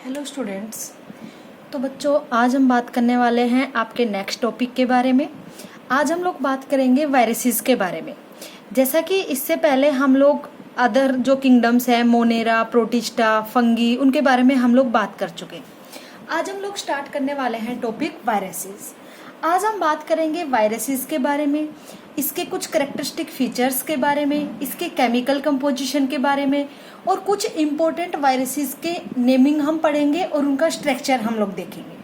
Hello students. तो बच्चों, आज हम बात करने वाले हैं आपके नेक्स्ट टॉपिक के बारे में। आज हम लोग बात करेंगे वायरसेस के बारे में। जैसा कि इससे पहले हम लोग अदर जो किंगडम्स हैं, मोनेरा, प्रोटिस्टा, फंगी, उनके बारे में हम लोग बात कर चुके हैं। आज हम लोग स्टार्ट करने वाले हैं टॉपिक वायरसेस। आज हम बात करेंगे वायरसेस के बारे में, इसके कुछ करेक्टरिस्टिक फीचर्स के बारे में, इसके केमिकल कंपोजिशन के बारे में और कुछ इम्पोर्टेंट वायरसेस के नेमिंग हम पढ़ेंगे और उनका स्ट्रक्चर हम लोग देखेंगे।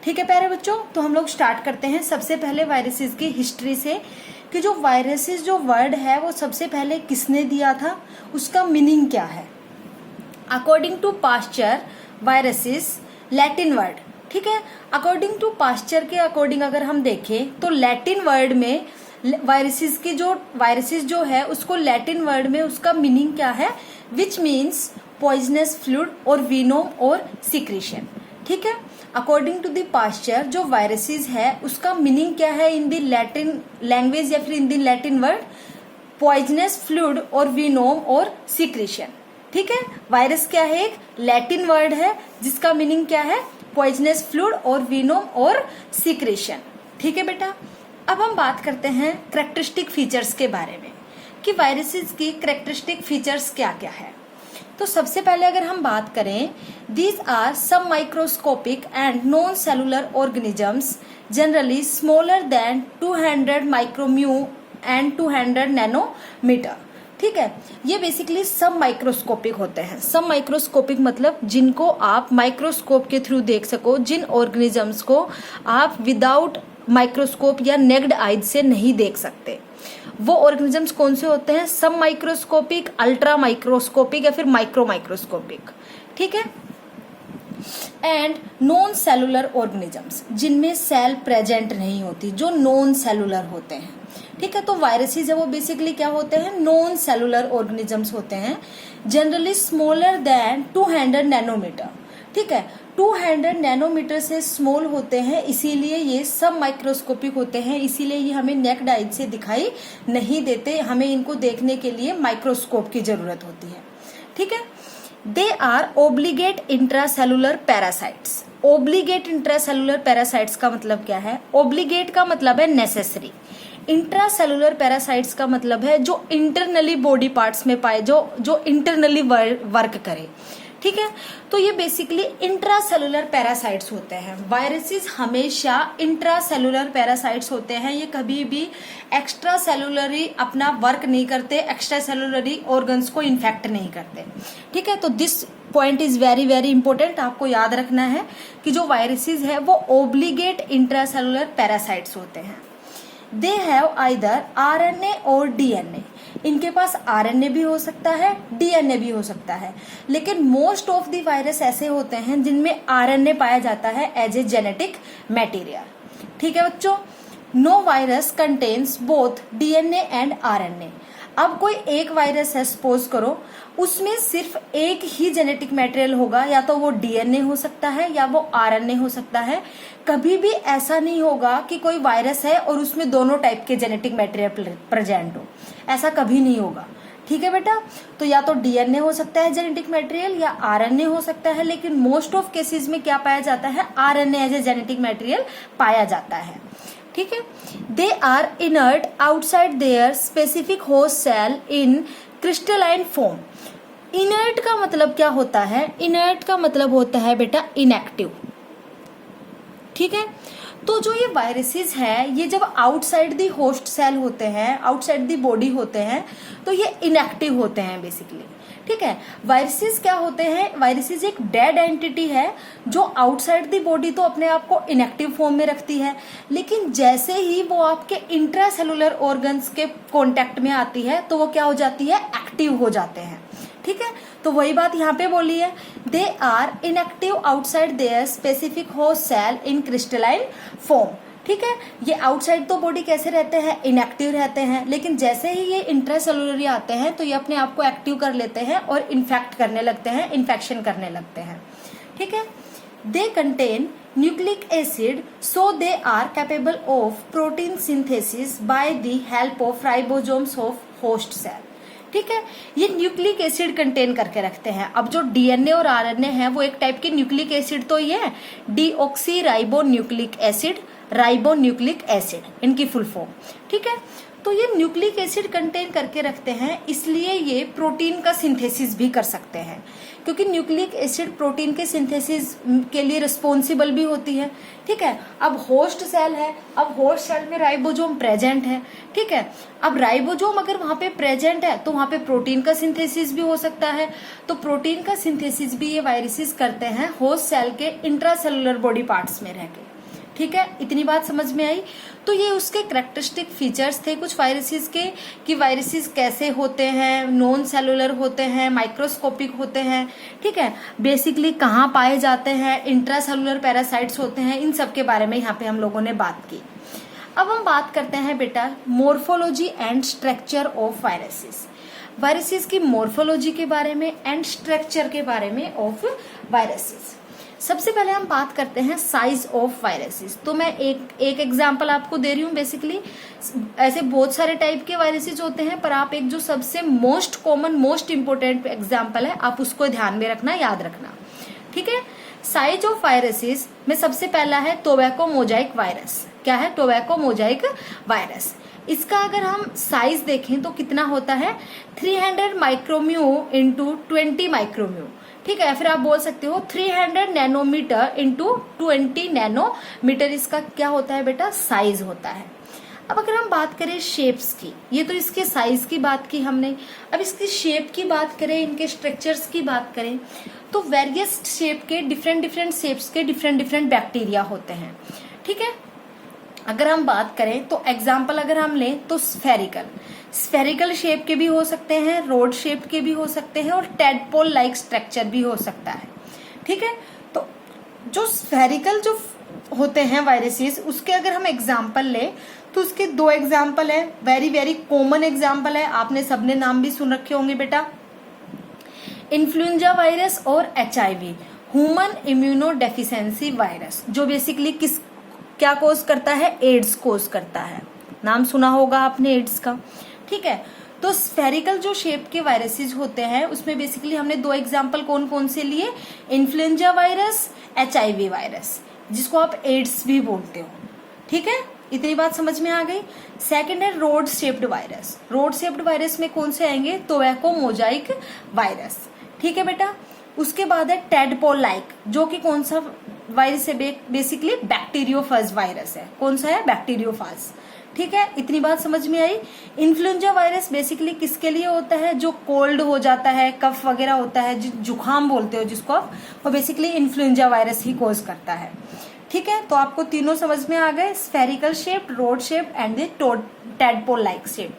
ठीक है प्यारे बच्चों, तो हम लोग स्टार्ट करते हैं सबसे पहले वायरसेस की हिस्ट्री से कि जो वायरसेस जो वर्ड है वो सबसे पहले किसने दिया था, उसका मीनिंग क्या है। According to Pasteur viruses Latin word, ठीक है, अकॉर्डिंग टू पास्चर के अकॉर्डिंग अगर हम देखें तो लैटिन वर्ड में वायरसेस जो है उसको लैटिन वर्ड में उसका मीनिंग क्या है, विच मीन्स पॉइजनस फ्लूइड और वीनोम और सिक्रीशन। ठीक है, अकॉर्डिंग टू द पास्चर जो वायरसेस है उसका मीनिंग क्या है इन द लैटिन लैंग्वेज या फिर in the Latin word, poisonous fluid और वीनोम और सिक्रीशन। ठीक है, वायरस क्या है, एक लैटिन वर्ड है जिसका मीनिंग क्या है, पॉइजनस फ्लूइड और वीनोम और सिक्रीशन। ठीक है बेटा, अब हम बात करते हैं करेक्टरिस्टिक फीचर्स के बारे में कि वायरसेस की करेक्टरिस्टिक फीचर्स क्या क्या है। तो सबसे पहले अगर हम बात करें, दीज आर सब microscopic and non cellular organisms generally smaller than 200 micromu and 200 nanometre. ठीक है, ये बेसिकली सब माइक्रोस्कोपिक होते हैं। सब माइक्रोस्कोपिक मतलब जिनको आप माइक्रोस्कोप के थ्रू देख सको, जिन ऑर्गेनिजम्स को आप विदाउट माइक्रोस्कोप या नेक्ड आइज से नहीं देख सकते। वो ऑर्गेनिजम्स कौन से होते हैं, सब माइक्रोस्कोपिक, अल्ट्रा माइक्रोस्कोपिक या फिर माइक्रो माइक्रोस्कोपिक। ठीक है, एंड नॉन सेलुलर ऑर्गेनिजम्स जिनमें सेल प्रेजेंट नहीं होती, जो नॉन सेलुलर होते हैं। ठीक है, तो वायरसेस है वो बेसिकली क्या होते हैं, नॉन सेलुलर ऑर्गेनिजम्स होते हैं, जनरली स्मॉलर देन 200 नैनोमीटर। ठीक है, 200 नैनोमीटर से स्मॉल होते हैं, इसीलिए ये सब माइक्रोस्कोपिक होते हैं, इसीलिए ये हमें नेक्ड आइज से दिखाई नहीं देते, हमें इनको देखने के लिए माइक्रोस्कोप की जरूरत होती है। ठीक है, they are obligate intracellular parasites. Obligate intracellular parasites का मतलब क्या है, ओब्लिगेट का मतलब है नेसेसरी, इंट्रासेलुलर पैरासाइट्स का मतलब है जो इंटरनली बॉडी पार्ट्स में पाए, जो इंटरनली वर्क करे। ठीक है, तो ये बेसिकली इंट्रासेलुलर पैरासाइट्स होते हैं। वायरसेस हमेशा इंट्रासेलुलर पैरासाइट्स होते हैं, ये कभी भी एक्स्ट्रा सेलुलरी अपना वर्क नहीं करते, एक्स्ट्रा सेलुलरी ऑर्गन्स को इन्फेक्ट नहीं करते। ठीक है, तो this point is very very important, आपको याद रखना है कि जो वायरसेस है वो ओब्लिगेट इंट्रासेलुलर पैरासाइट्स होते हैं। दे हैव आइदर आरएनए और डीएनए, इनके पास आरएनए भी हो सकता है, डीएनए भी हो सकता है, लेकिन मोस्ट ऑफ द वायरस ऐसे होते हैं जिनमें आरएनए पाया जाता है एज ए जेनेटिक मटेरियल। ठीक है बच्चों, no virus contains both DNA and RNA. अब कोई एक वायरस है, सपोज करो उसमें सिर्फ एक ही जेनेटिक मटेरियल होगा, या तो वो डीएनए हो सकता है या वो आरएनए हो सकता है। कभी भी ऐसा नहीं होगा कि कोई वायरस है और उसमें दोनों टाइप के जेनेटिक मटेरियल प्रेजेंट हो, ऐसा कभी नहीं होगा। ठीक है बेटा, तो या तो डीएनए हो सकता है जेनेटिक मटेरियल या आरएनए हो सकता है, लेकिन मोस्ट ऑफ केसेस में क्या पाया जाता है, RNA as a genetic material पाया जाता है। ठीक है, they are inert outside their specific host cell in crystalline form. Inert का मतलब क्या होता है, इनर्ट का मतलब होता है बेटा इनएक्टिव। ठीक है, तो जो ये वायरसेस है ये जब आउटसाइड दी होस्ट सेल होते हैं, आउटसाइड दी बॉडी होते हैं, तो ये इनएक्टिव होते हैं बेसिकली। ठीक है, वायरसेस क्या होते हैं, वायरसेस एक डेड एंटिटी है जो आउटसाइड दी बॉडी तो अपने आप को इनएक्टिव फॉर्म में रखती है, लेकिन जैसे ही वो आपके इंट्रासेलुलर ऑर्गन्स के कांटेक्ट में आती है तो वो क्या हो जाती है, एक्टिव हो जाते हैं। ठीक है, तो वही बात यहाँ पे बोली है, they are inactive outside their specific host cell in crystalline form. ठीक है, ये आउटसाइड तो बॉडी कैसे रहते हैं, इनएक्टिव रहते हैं, लेकिन जैसे ही ये इंट्रासेलुलरी आते हैं तो ये अपने आप को एक्टिव कर लेते हैं और इन्फेक्ट करने लगते हैं, इन्फेक्शन करने लगते हैं। ठीक है, they contain nucleic acid so they are capable of protein synthesis by the help of ribosomes of host cell. ठीक है, ये न्यूक्लिक एसिड कंटेन करके रखते हैं। अब जो डीएनए और आरएनए है वो एक टाइप के न्यूक्लिक एसिड तो ही है, deoxy ribo nucleic acid, ribo nucleic acid इनकी फुल फॉर्म। ठीक है, तो ये न्यूक्लिक एसिड कंटेन करके रखते हैं, इसलिए ये प्रोटीन का सिंथेसिस भी कर सकते हैं, क्योंकि न्यूक्लिक एसिड प्रोटीन के सिंथेसिस के लिए रिस्पॉन्सिबल भी होती है। ठीक है, अब होस्ट सेल है, अब होस्ट सेल में राइबोसोम प्रेजेंट है। ठीक है, अब राइबोसोम अगर वहां पे प्रेजेंट है तो वहां पे प्रोटीन का सिंथेसिस भी हो सकता है, तो प्रोटीन का सिंथेसिस भी ये वायरसेस करते हैं होस्ट सेल के इंट्रासेलुलर बॉडी पार्ट्स में रहकर। ठीक है, इतनी बात समझ में आई। तो ये उसके कैरेक्टरिस्टिक फीचर्स थे कुछ वायरसेस के, कि वायरसेस कैसे होते हैं, नॉन सेलुलर होते हैं, माइक्रोस्कोपिक होते हैं। ठीक है, बेसिकली कहाँ पाए जाते हैं, इंट्रासेलुलर पैरासाइट्स होते हैं, इन सब के बारे में यहाँ पे हम लोगों ने बात की। अब हम बात करते हैं बेटा morphology and structure of viruses, viruses की मोर्फोलॉजी के बारे में एंड स्ट्रक्चर के बारे में ऑफ वायरसेस। सबसे पहले हम बात करते हैं साइज ऑफ वायरसेस। तो मैं एक एग्जांपल आपको दे रही हूँ। बेसिकली ऐसे बहुत सारे टाइप के वायरसेस होते हैं, पर आप एक जो सबसे most common most important example है आप उसको ध्यान में रखना, याद रखना। ठीक है, साइज ऑफ वायरसेस में सबसे पहला है टोबैको मोजाइक वायरस। क्या है? Tobacco Mosaic virus. इसका अगर हम साइज देखें तो कितना होता है, 300 माइक्रोम्यू इंटू 20 माइक्रोम्यू। ठीक है, फिर आप बोल सकते हो 300 नैनोमीटर इंटू 20 नैनोमीटर, इसका क्या होता है बेटा, साइज होता है। अब अगर हम बात करें शेप्स की, ये तो इसके साइज की बात की हमने, अब इसकी शेप की बात करें, इनके स्ट्रक्चर्स की बात करें, तो वेरियस शेप के डिफरेंट शेप्स के डिफरेंट बैक्टीरिया होते हैं। ठीक है, अगर हम बात करें तो एग्जाम्पल अगर हम लें तो स्फेरिकल शेप के भी हो सकते हैं, रोड शेप के भी हो सकते हैं, और टेडपोल लाइक स्ट्रक्चर भी हो सकता है। ठीक है, तो जो स्फेरिकल जो होते हैं वायरसेस, उसके अगर हम एग्जाम्पल लें तो उसके दो एग्जाम्पल है, वेरी कॉमन एग्जाम्पल है, आपने सबने नाम भी सुन रखे होंगे बेटा, इन्फ्लुएंजा वायरस और HIV, human immuno deficiency virus, जो बेसिकली क्या कोज करता है, एड्स कोज करता है। नाम सुना होगा आपने एड्स का। ठीक है, तो स्फेरिकल जो शेप के वायरसेस होते हैं उसमें बेसिकली हमने दो एग्जांपल कौन कौन से लिए, इन्फ्लुएंजा वायरस, HIV वायरस, जिसको आप एड्स भी बोलते हो। ठीक है, इतनी बात समझ में आ गई। सेकंड है road shaped virus. Road shaped virus में कौन से आएंगे, टोबैको मोजाइक वायरस। ठीक है बेटा, उसके बाद है टेडपोल लाइक, जो कि कौन सा वायरस है, बेसिकली बैक्टीरियोफेज वायरस है। कौन सा है, बैक्टीरियोफेज। ठीक है, इतनी बात समझ में आई। इन्फ्लुएंजा वायरस बेसिकली किसके लिए होता है, जो कोल्ड हो जाता है, कफ वगैरह होता है, जुकाम बोलते हो जिसको आप, वो बेसिकली इन्फ्लुएंजा वायरस ही कोज करता है। ठीक है, तो आपको तीनों समझ में आ गए, spherical shape, rod shape and the tadpole like shape.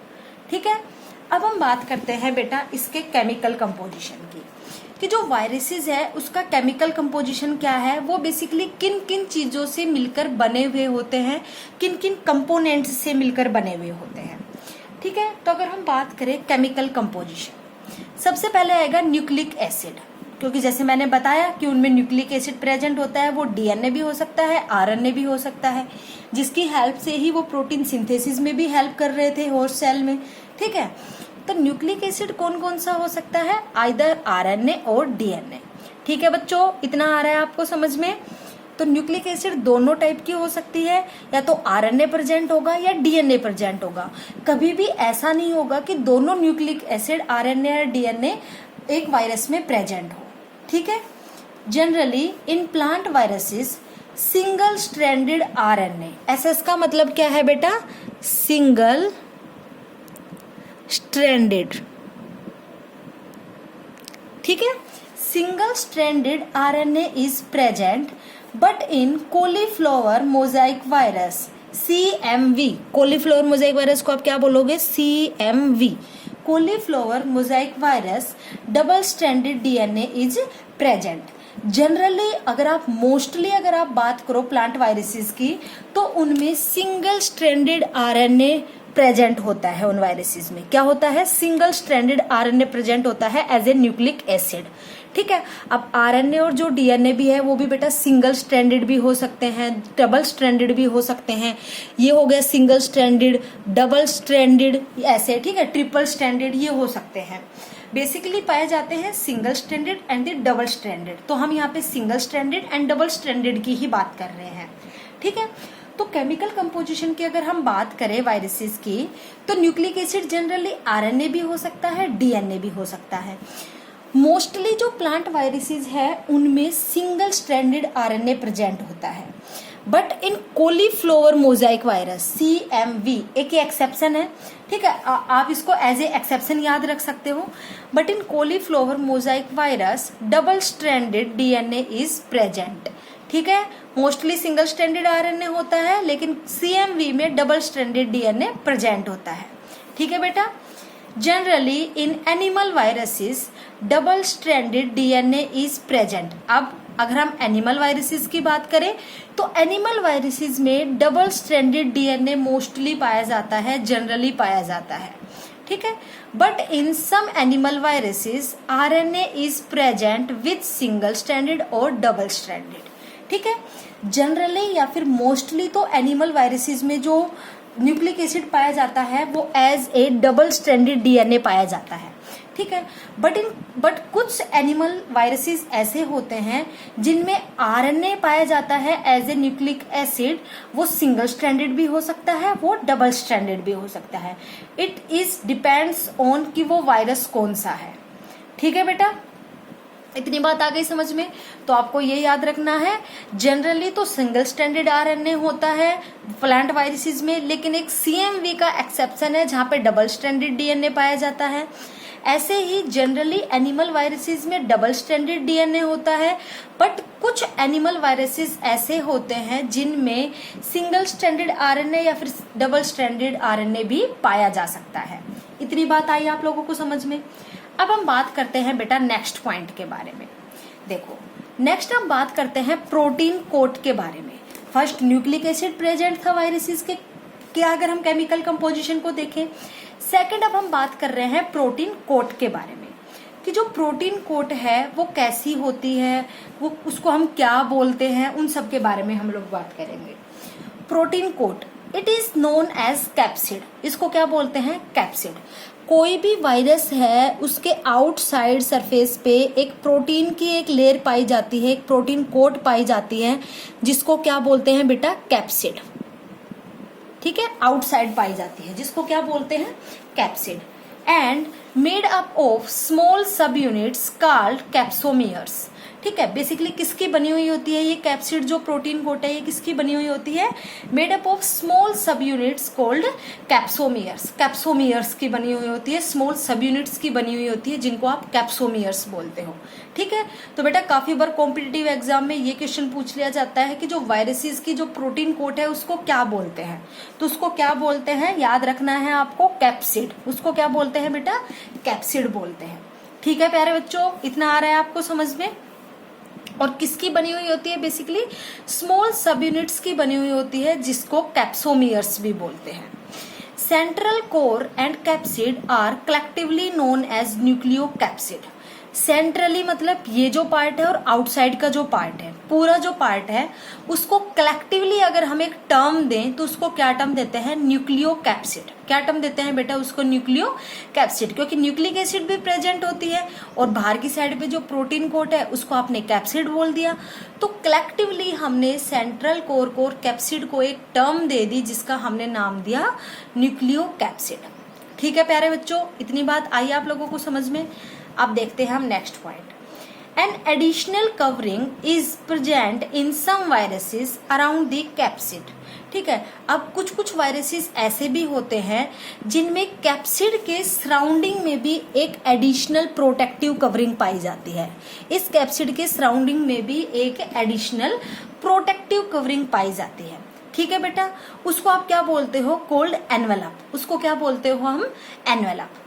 ठीक है, अब हम बात करते हैं बेटा इसके केमिकल कंपोजिशन की, कि जो वायरसेस है उसका केमिकल कंपोजिशन क्या है, वो बेसिकली किन किन चीजों से मिलकर बने हुए होते हैं, किन किन कंपोनेंट्स से मिलकर बने हुए होते हैं। ठीक है, तो अगर हम बात करें केमिकल कंपोजिशन, सबसे पहले आएगा न्यूक्लिक एसिड, क्योंकि जैसे मैंने बताया कि उनमें न्यूक्लिक एसिड प्रेजेंट होता है, वो DNA भी हो सकता है, RNA भी हो सकता है, जिसकी हेल्प से ही वो प्रोटीन सिंथेसिस में भी हेल्प कर रहे थे होस्ट सेल में। ठीक है, तो न्यूक्लिक एसिड कौन कौन सा हो सकता है, आइदर RNA और DNA। ठीक है बच्चों, इतना आ रहा है आपको समझ में। तो न्यूक्लिक एसिड दोनों टाइप की हो सकती है, या तो RNA प्रेजेंट होगा या DNA प्रेजेंट होगा। कभी भी ऐसा नहीं होगा कि दोनों न्यूक्लिक एसिड RNA और DNA एक वायरस में प्रेजेंट हो। ठीक है, generally in plant viruses single stranded RNA, SS का मतलब क्या है बेटा, सिंगल स्ट्रैंडेड। ठीक है, single stranded RNA is present but in cauliflower Mosaic virus CMV। Cauliflower Mosaic virus को आप क्या बोलोगे, CMV, cauliflower Mosaic virus double stranded DNA is present. Generally अगर आप मोस्टली अगर आप बात करो प्लांट वायरसेस की, तो उनमें सिंगल स्ट्रैंडेड RNA प्रेजेंट होता है। उन वायरसेस में क्या होता है, सिंगल स्ट्रैंडेड RNA प्रेजेंट होता है एज ए न्यूक्लिक एसिड। ठीक है। अब आरएनए और जो डीएनए भी है वो भी बेटा सिंगल स्ट्रैंडेड भी हो सकते हैं, डबल स्ट्रैंडेड भी हो सकते हैं। ये हो गया सिंगल स्ट्रैंडेड, डबल स्ट्रैंडेड, ऐसे, ठीक है, ट्रिपल स्ट्रैंडेड ये हो सकते हैं। बेसिकली पाए जाते हैं single stranded and the double stranded. तो हम यहाँ पे single stranded and double stranded की ही बात कर रहे हैं, ठीक है। तो केमिकल कंपोजिशन की अगर हम बात करें वायरसेस की, तो न्यूक्लिक एसिड जनरली आरएनए भी हो सकता है, डीएनए भी हो सकता है। मोस्टली जो प्लांट वायरसेस है उनमें सिंगल स्ट्रैंडेड आरएनए प्रेजेंट होता है, but in cauliflower Mosaic virus CMV एक एक्सेप्शन है, ठीक है, आप इसको एज ए एक्सेप्शन याद रख सकते हो। But in cauliflower Mosaic virus double stranded DNA is present, ठीक है। मोस्टली सिंगल स्ट्रैंडेड आरएनए होता है, लेकिन CMV में डबल स्ट्रैंडेड डीएनए प्रेजेंट होता है, ठीक है बेटा। Generally in animal viruses double stranded DNA is present. अब अगर हम एनिमल वायरसेस की बात करें तो एनिमल वायरसेस में डबल स्ट्रैंडेड डीएनए मोस्टली पाया जाता है, जनरली पाया जाता है, ठीक है। But in some animal viruses RNA is present with single stranded और डबल स्ट्रैंडेड, ठीक है। जनरली या फिर मोस्टली तो एनिमल वायरसेस में जो न्यूक्लिक एसिड पाया जाता है वो as a double stranded DNA पाया जाता है, ठीक है। बट कुछ एनिमल वायरसेस ऐसे होते हैं जिनमें आरएनए पाया जाता है एज ए न्यूक्लिक एसिड, वो सिंगल स्ट्रैंडेड भी हो सकता है, वो डबल स्ट्रैंडेड भी हो सकता है। इट इज डिपेंड्स ऑन कि वो वायरस कौन सा है, ठीक है बेटा। इतनी बात आ गई समझ में। तो आपको ये याद रखना है, जनरली तो सिंगल स्ट्रैंडेड आरएनए होता है प्लांट वायरसेस में, लेकिन एक CMV का एक्सेप्शन है जहां पे डबल स्ट्रैंडेड डीएनए पाया जाता है। ऐसे ही जनरली एनिमल वायरसेस में डबल स्ट्रैंडेड डीएनए होता है, बट कुछ एनिमल वायरसेस ऐसे होते हैं जिनमें सिंगल स्ट्रैंडेड आरएनए या फिर डबल स्ट्रैंडेड आरएनए भी पाया जा सकता है। इतनी बात आई आप लोगों को समझ में। अब हम बात करते हैं बेटा नेक्स्ट पॉइंट के बारे में। देखो, नेक्स्ट हम बात करते हैं प्रोटीन कोट के बारे में। फर्स्ट न्यूक्लिक एसिड प्रेजेंट था वायरसेस के क्या, अगर हम केमिकल कंपोजिशन को देखें। सेकंड अब हम बात कर रहे हैं प्रोटीन कोट के बारे में, कि जो प्रोटीन कोट है वो कैसी होती है, वो उसको हम क्या बोलते हैं, उन सब के बारे में हम लोग बात करेंगे। Protein coat, it is known as capsid. इसको क्या बोलते हैं? कैप्सिड। कोई भी वायरस है उसके आउटसाइड सरफेस पे एक प्रोटीन की एक लेयर पाई जाती है, एक प्रोटीन कोट पाई जाती है, जिसको क्या बोलते हैं बेटा? कैप्सिड। ठीक है, आउटसाइड पाई जाती है, जिसको क्या बोलते हैं? Capsid. And made up of small सब यूनिट्स कॉल्ड कैप्सोमियर्स। ठीक है, बेसिकली किसकी बनी हुई होती है ये कैप्सिड? जो प्रोटीन कोट है ये किसकी बनी हुई होती है? मेड अप ऑफ स्मॉल सब यूनिट्स कॉल्ड कैप्सोमियर्स। कैप्सोमियर्स की बनी हुई होती है, स्मॉल सब यूनिट्स की बनी हुई होती है, जिनको आप कैप्सोमियर्स बोलते हो। ठीक है, तो बेटा काफी बार कॉम्पिटिटिव एग्जाम में ये क्वेश्चन पूछ लिया जाता है कि जो वायरसेस की जो प्रोटीन कोट है उसको क्या बोलते हैं, तो उसको क्या बोलते हैं याद रखना है आपको, कैप्सिड। उसको क्या बोलते हैं बेटा? कैप्सिड बोलते हैं। ठीक है प्यारे बच्चों, इतना आ रहा है आपको समझ में? और किसकी बनी हुई होती है? बेसिकली स्मॉल सब यूनिट्स की बनी हुई होती है, जिसको कैप्सोमियर्स भी बोलते हैं। Central core and capsid are collectively known as nucleocapsid. Centrally मतलब ये जो पार्ट है और आउटसाइड का जो पार्ट है, पूरा जो पार्ट है उसको कलेक्टिवली अगर हम एक टर्म दें तो उसको क्या टर्म देते हैं? न्यूक्लियोकैप्सिड। क्या टर्म देते हैं बेटा उसको? न्यूक्लियोकैप्सिड। क्योंकि न्यूक्लिक एसिड भी प्रेजेंट होती है और बाहर की साइड पे जो प्रोटीन कोट है उसको आपने कैप्सिड बोल दिया, तो कलेक्टिवली हमने सेंट्रल कोर को और कैप्सिड को एक टर्म दे दी जिसका हमने नाम दिया न्यूक्लियोकैप्सिड। ठीक है प्यारे बच्चों, इतनी बात आई आप लोगों को समझ में? अब देखते हैं हम next point. An additional covering is present in some viruses around the capsid. ठीक है, अब कुछ कुछ वायरसेस ऐसे भी होते हैं जिनमें कैप्सिड के सराउंडिंग में भी एक एडिशनल प्रोटेक्टिव कवरिंग पाई जाती है। इस कैप्सिड के सराउंडिंग में भी एक एडिशनल प्रोटेक्टिव कवरिंग पाई जाती है। ठीक है बेटा, उसको आप क्या बोलते हो? Cold envelope. उसको क्या बोलते हो हम? Envelope.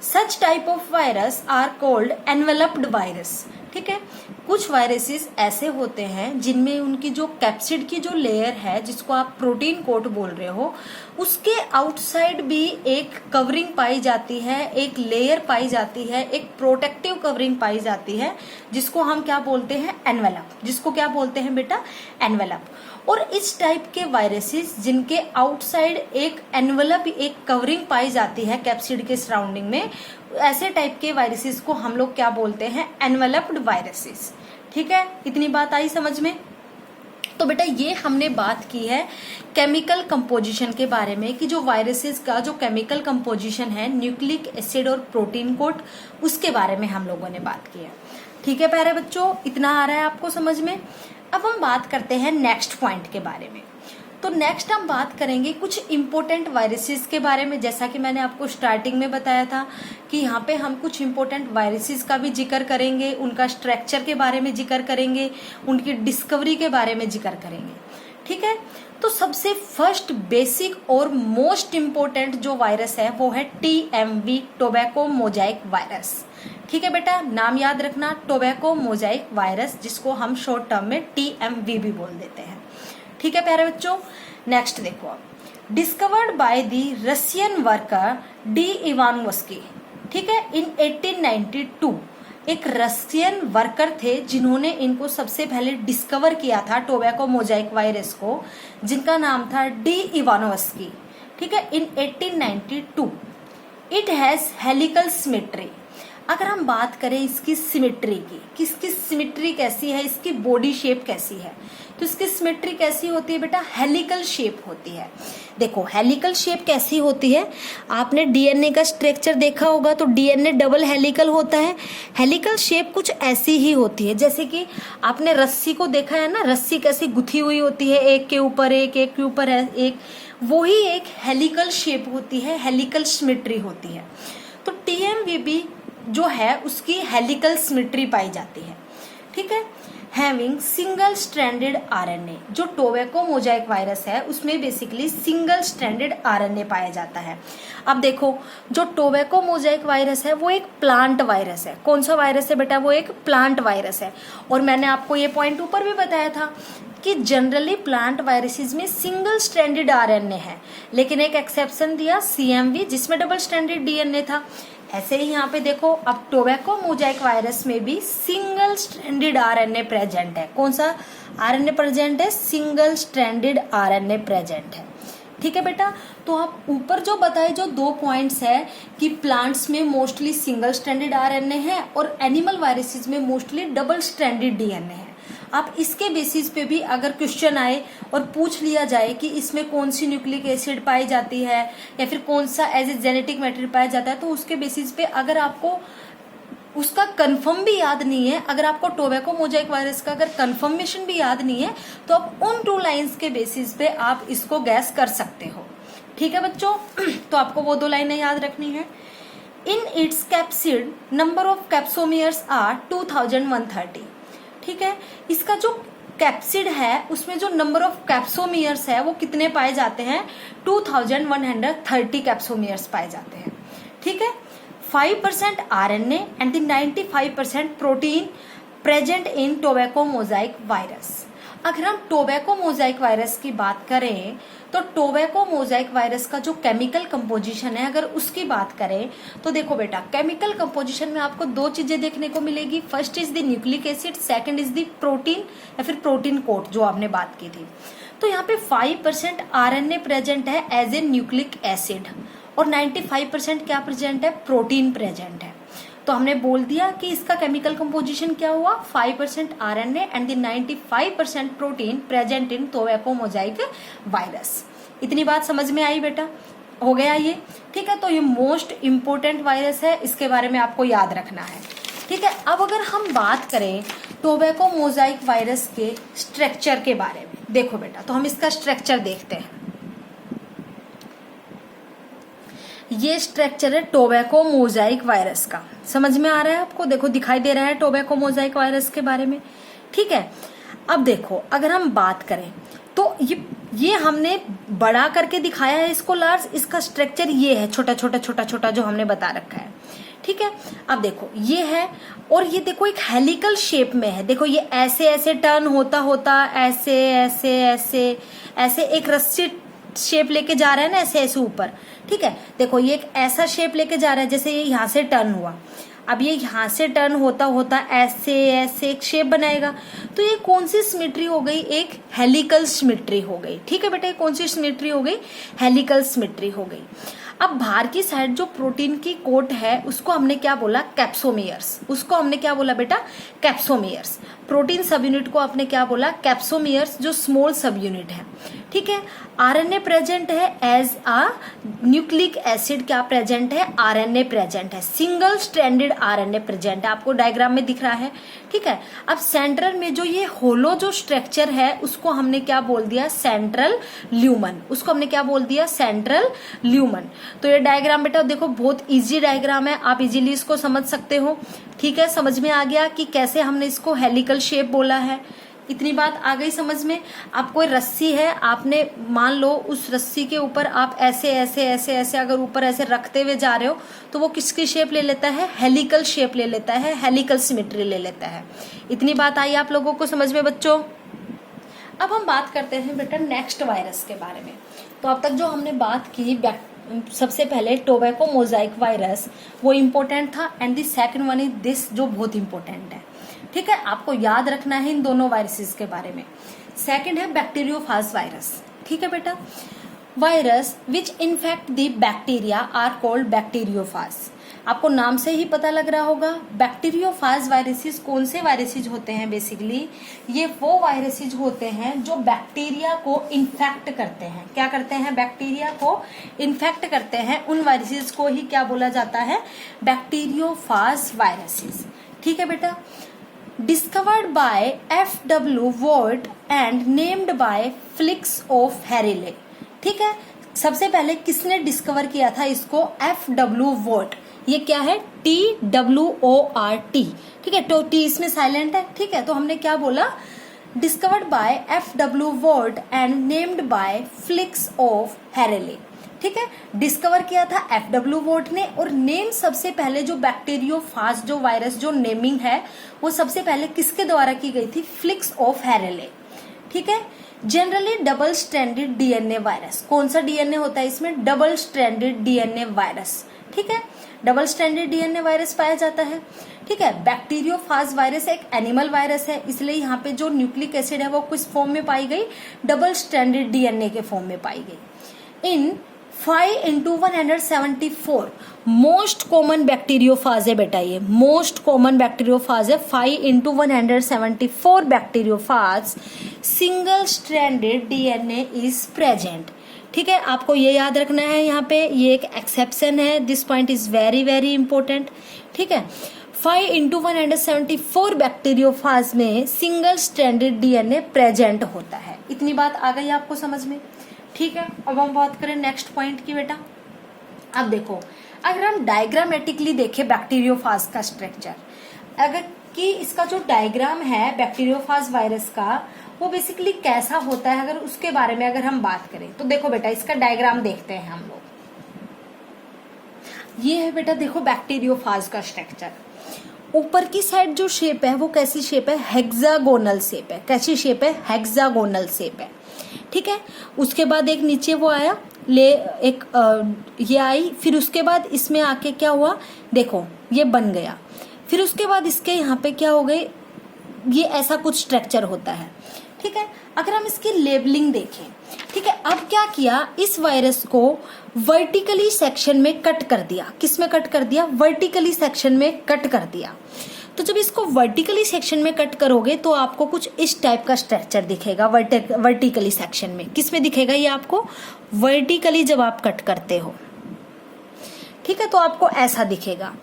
Such type of virus are called enveloped virus। ठीक है। कुछ वायरसेस ऐसे होते हैं जिनमें उनकी जो कैप्सिड की जो लेयर है, जिसको आप प्रोटीन कोट बोल रहे हो, उसके आउटसाइड भी एक कवरिंग पाई जाती है, एक लेयर पाई जाती है, एक प्रोटेक्टिव कवरिंग पाई जाती है, जिसको हम क्या बोलते हैं, एनवेलप। जिसको क्या बोलते हैं बेटा, एनवेलप। और इस टाइप के वायरसेस जिनके आउटसाइड एक एनवेलप, एक कवरिंग पाई जाती है कैप्सिड के सराउंडिंग में, ऐसे टाइप के वायरसेस को हम लोग क्या बोलते हैं, एनवेलप्ड वायरसेस। ठीक है, इतनी बात आई समझ में। तो बेटा ये हमने बात की है केमिकल कंपोजिशन के बारे में, कि जो वायरसेस का जो केमिकल कंपोजिशन है, न्यूक्लिक एसिड और प्रोटीन कोट, उसके बारे में हम लोगों ने बात की है। ठीक है प्यारे बच्चों, इतना आ रहा है आपको समझ में। अब हम बात करते हैं नेक्स्ट पॉइंट के बारे में। तो नेक्स्ट हम बात करेंगे कुछ इंपॉर्टेंट वायरसेस के बारे में। जैसा कि मैंने आपको स्टार्टिंग में बताया था कि यहाँ पे हम कुछ इंपॉर्टेंट वायरसेस का भी जिक्र करेंगे, उनका स्ट्रक्चर के बारे में जिक्र करेंगे, उनकी डिस्कवरी के बारे में जिक्र करेंगे। ठीक है, तो सबसे फर्स्ट बेसिक और मोस्ट इम्पोर्टेंट जो वायरस है वो है TMV, टोबैको मोजाइक वायरस। ठीक है बेटा, नाम याद रखना, टोबैको मोजाइक वायरस, जिसको हम शॉर्ट टर्म में TMV भी बोल देते हैं। ठीक है प्यारे बच्चों, नेक्स्ट देखो आप, discovered by the Russian worker D Ivanovsky. ठीक है, इन 1892 एक रशियन वर्कर थे जिन्होंने इनको सबसे पहले डिस्कवर किया था, टोबैको मोजाइक वायरस को, जिनका नाम था डी इवानोव्स्की। ठीक है, इन 1892। It has helical symmetry. अगर हम बात करें इसकी सिमेट्री की, कि इसकी सिमेट्री कैसी है, इसकी बॉडी शेप कैसी है, तो इसकी सिमेट्री कैसी होती है बेटा, हेलिकल शेप होती है। देखो हेलिकल शेप कैसी होती है, आपने डीएनए का स्ट्रक्चर देखा होगा तो डीएनए डबल हेलिकल होता है। हेलिकल शेप कुछ ऐसी ही होती है, जैसे कि आपने रस्सी को देखा है ना, रस्सी कैसी गुथी हुई होती है, एक के ऊपर एक, एक के ऊपर एक, वही एक हेलिकल शेप होती है, हेलिकल सिमेट्री होती है। तो TMV जो है उसकी हेलिकल सिमेट्री पाई जाती है। ठीक है, हैविंग सिंगल स्ट्रैंडेड RNA। जो टोबैको मोजाइक वायरस है उसमें बेसिकली सिंगल स्ट्रैंडेड RNA पाया जाता है। अब देखो, जो टोबैको मोजाइक वायरस है वो एक प्लांट वायरस है। कौन सा वायरस है बेटा, वो एक प्लांट वायरस है। और मैंने आपको ये पॉइंट ऊपर भी बताया था कि जनरली प्लांट वायरसेस में सिंगल स्ट्रैंडेड RNA है, लेकिन एक एक्सेप्शन दिया CMV, जिसमें डबल स्ट्रैंडेड DNA था। ऐसे ही यहाँ पे देखो, अब टोबैको मोजाइक वायरस में भी सिंगल स्ट्रैंडेड RNA प्रेजेंट है। कौन सा RNA प्रेजेंट है, सिंगल स्ट्रैंडेड RNA प्रेजेंट है। ठीक है बेटा, तो आप ऊपर जो बताए जो 2 पॉइंट्स है कि प्लांट्स में मोस्टली सिंगल स्ट्रैंडेड RNA है और एनिमल वायरसेस में मोस्टली डबल स्ट्रैंडेड DNA है। आप इसके बेसिस पे भी अगर क्वेश्चन आए और पूछ लिया जाए कि इसमें कौन सी न्यूक्लिक एसिड पाई जाती है या फिर कौन सा एज ए जेनेटिक मैटेरियल पाया जाता है, तो उसके बेसिस पे अगर आपको उसका कंफर्म भी याद नहीं है, अगर आपको टोबैको मोजाइक वायरस का अगर कंफर्मेशन भी याद नहीं है, तो आप उन 2 लाइंस के बेसिस पे आप इसको गैस कर सकते हो। ठीक है बच्चों, तो आपको वो 2 लाइनें याद रखनी है। In its capsid number of capsomeres are 2130। ठीक है, इसका जो कैप्सिड है उसमें जो नंबर ऑफ कैप्सोमियर्स है वो कितने पाए जाते हैं, 2130 कैप्सोमियर्स पाए जाते हैं। ठीक है, 5% RNA and 95% protein present in tobacco Mosaic virus. अगर हम टोबैको मोजाइक वायरस की बात करें तो टोबैको मोजाइक वायरस का जो केमिकल कंपोजिशन है, अगर उसकी बात करें तो देखो बेटा, केमिकल कंपोजिशन में आपको 2 चीजें देखने को मिलेगी। First is the nucleic acid, second is the protein या फिर प्रोटीन कोट जो आपने बात की थी। तो यहाँ पे 5% RNA प्रेजेंट है एज ए न्यूक्लिक एसिड और 95% क्या प्रेजेंट है, प्रोटीन प्रेजेंट है। तो हमने बोल दिया कि इसका केमिकल कंपोजिशन क्या हुआ, 5% RNA and 95% protein present in tobacco Mosaic virus. इतनी बात समझ में आई बेटा, हो गया ये। ठीक है, तो ये मोस्ट इम्पोर्टेंट वायरस है, इसके बारे में आपको याद रखना है। ठीक है, अब अगर हम बात करें टोबैको मोजाइक वायरस के स्ट्रक्चर के बारे में, देखो बेटा, तो हम इसका स्ट्रक्चर देखते हैं। ये स्ट्रक्चर है टोबैको मोजाइक वायरस का, समझ में आ रहा है आपको, देखो दिखाई दे रहा है टोबैको मोजाइक वायरस के बारे में। ठीक है, अब देखो अगर हम बात करें तो ये हमने बड़ा करके दिखाया है इसको लार्ज, इसका स्ट्रक्चर ये है छोटा छोटा छोटा छोटा जो हमने बता रखा है। ठीक है। अब देखो ये है, और ये देखो एक हेलिकल शेप में है। देखो ये ऐसे ऐसे टर्न होता होता ऐसे ऐसे ऐसे ऐसे एक रस्सी शेप लेके जा रहा है ना, ऐसे ऐसे ऊपर, ठीक है। देखो ये एक ऐसा शेप लेके जा रहा है, जैसे ये यहाँ से टर्न हुआ, अब ये यहाँ से टर्न होता होता ऐसे ऐसे एक शेप बनाएगा। तो ये कौन सी सिमेट्री हो गई? एक हेलिकल सिमेट्री हो गई, ठीक है बेटा। ये कौन सी सिमेट्री हो गई? हेलिकल सिमेट्री हो गई। अब बाहर की साइड जो प्रोटीन की कोट है उसको हमने क्या बोला? कैप्सोमियर्स। उसको हमने क्या बोला बेटा? कैप्सोमियर्स। प्रोटीन सब यूनिट को आपने क्या बोला? कैप्सोमियर्स, जो स्मॉल सब यूनिट है, ठीक है। आरएनए प्रेजेंट है एज अ न्यूक्लिक एसिड, क्या प्रेजेंट है? आरएनए प्रेजेंट है, सिंगल स्ट्रैंडेड आरएनए प्रेजेंट है, आपको डायग्राम में दिख रहा है, ठीक है। अब सेंट्रल में जो ये होलो जो स्ट्रक्चर है उसको हमने क्या बोल दिया? Central lumen. उसको हमने क्या बोल दिया? Central lumen. तो ये डायग्राम बेटा देखो बहुत इजी डायग्राम है, आप इजीली इसको समझ सकते हो, ठीक है। समझ में आ गया कि कैसे हमने इसको हेलिकल शेप बोला है? इतनी बात आ गई समझ में? आप कोई रस्सी है, आपने मान लो उस रस्सी के ऊपर आप ऐसे ऐसे ऐसे ऐसे अगर ऊपर ऐसे रखते हुए जा रहे हो तो वो किसकी शेप ले लेता है? हेलिकल शेप ले लेता है, हेलिकल सिमेट्री ले लेता है। इतनी बात आई आप लोगों को समझ में बच्चों? अब हम बात करते हैं बेटा नेक्स्ट वायरस के बारे में। तो अब तक जो हमने बात की, सबसे पहले टोबैको मोजाइक वायरस, वो इम्पोर्टेंट था, and the second one is this, जो बहुत इंपॉर्टेंट है, ठीक है। आपको याद रखना है इन दोनों वायरसेस के बारे में। सेकंड है बैक्टीरियोफाज वायरस, ठीक है बेटा। Virus which infect the bacteria are called bacteriophage. आपको नाम से ही पता लग रहा होगा, बैक्टीरियोफाज वायरसेस कौन से वायरसेस होते हैं? बेसिकली ये वो वायरसेस होते हैं जो बैक्टीरिया को इन्फेक्ट करते हैं। क्या करते हैं? बैक्टीरिया को इन्फेक्ट करते हैं। उन वायरसेस को ही क्या बोला जाता है? बैक्टीरियोफाज वायरसेस, ठीक है बेटा। Discovered by F.W. Ward and named by Flix of Harrile, ठीक है। सबसे पहले किसने डिस्कवर किया था इसको? F.W. Ward। ये क्या है? TWORT, ठीक है। तो T इसमें साइलेंट है, ठीक है। तो हमने क्या बोला? Discovered by F.W. Ward and named by Flix of Harrile, ठीक है। डिस्कवर किया था F.W. वॉर्ड ने, और नेम सबसे पहले जो बैक्टीरियोफाज जो वायरस जो नेमिंग है वो सबसे पहले किसके द्वारा की गई थी? फ्लिक्स ऑफ हैरेले, ठीक है। Generally double stranded DNA virus. कौन सा डीएनए होता है इसमें? डबल स्ट्रैंडेड डीएनए वायरस, ठीक है। डबल स्ट्रैंडेड डीएनए वायरस पाया जाता है, ठीक है। बैक्टीरियोफाज वायरस एक एनिमल वायरस है, इसलिए यहाँ पे जो न्यूक्लिक एसिड है वो किस फॉर्म में पाई गई? डबल स्ट्रैंडेड डीएनए के फॉर्म में पाई गई। इन 5×174 मोस्ट कॉमन बैक्टीरियोफाज है बेटा, ये मोस्ट कॉमन बैक्टीरियोफाज है। 5×174 bacteriophage single stranded DNA is present, ठीक है। आपको ये याद रखना है, यहाँ पे ये एक एक्सेप्शन है, this point is very very important, ठीक है। 5×174 बैक्टीरियोफाज में सिंगल स्ट्रैंडेड डीएनए प्रेजेंट होता है। इतनी बात आ गई आपको समझ में, ठीक है। अब हम बात करें नेक्स्ट पॉइंट की बेटा। अब देखो, अगर हम डायग्रामेटिकली देखें बैक्टीरियोफाज का स्ट्रक्चर, अगर कि इसका जो डायग्राम है बैक्टीरियोफाज वायरस का वो बेसिकली कैसा होता है, अगर उसके बारे में अगर हम बात करें तो देखो बेटा इसका डायग्राम देखते हैं हम लोग। ये है बेटा देखो बैक्टीरियोफाज का स्ट्रक्चर। ऊपर की साइड जो शेप है वो कैसी शेप है? हेक्सागोनल शेप है। कैसी शेप है? हेक्सागोनल शेप है, ठीक है। उसके बाद एक नीचे वो आया एक ये आई, फिर उसके बाद इसमें आके क्या हुआ? देखो ये बन गया, फिर उसके बाद इसके यहाँ पे क्या हो गई? ये ऐसा कुछ स्ट्रक्चर होता है, ठीक है। अगर हम इसकी लेबलिंग देखें, ठीक है। अब क्या किया? इस वायरस को वर्टिकली सेक्शन में कट कर दिया। किस में कट कर दिया? वर्टिकली सेक्शन में कट कर दिया। तो जब इसको वर्टिकली सेक्शन में कट करोगे तो आपको कुछ इस टाइप का स्ट्रक्चर दिखेगा वर्टिकली सेक्शन में। किस में दिखेगा ये आपको? वर्टिकली जब आप कट करते हो, ठीक है, तो आपको ऐसा दिखेगा।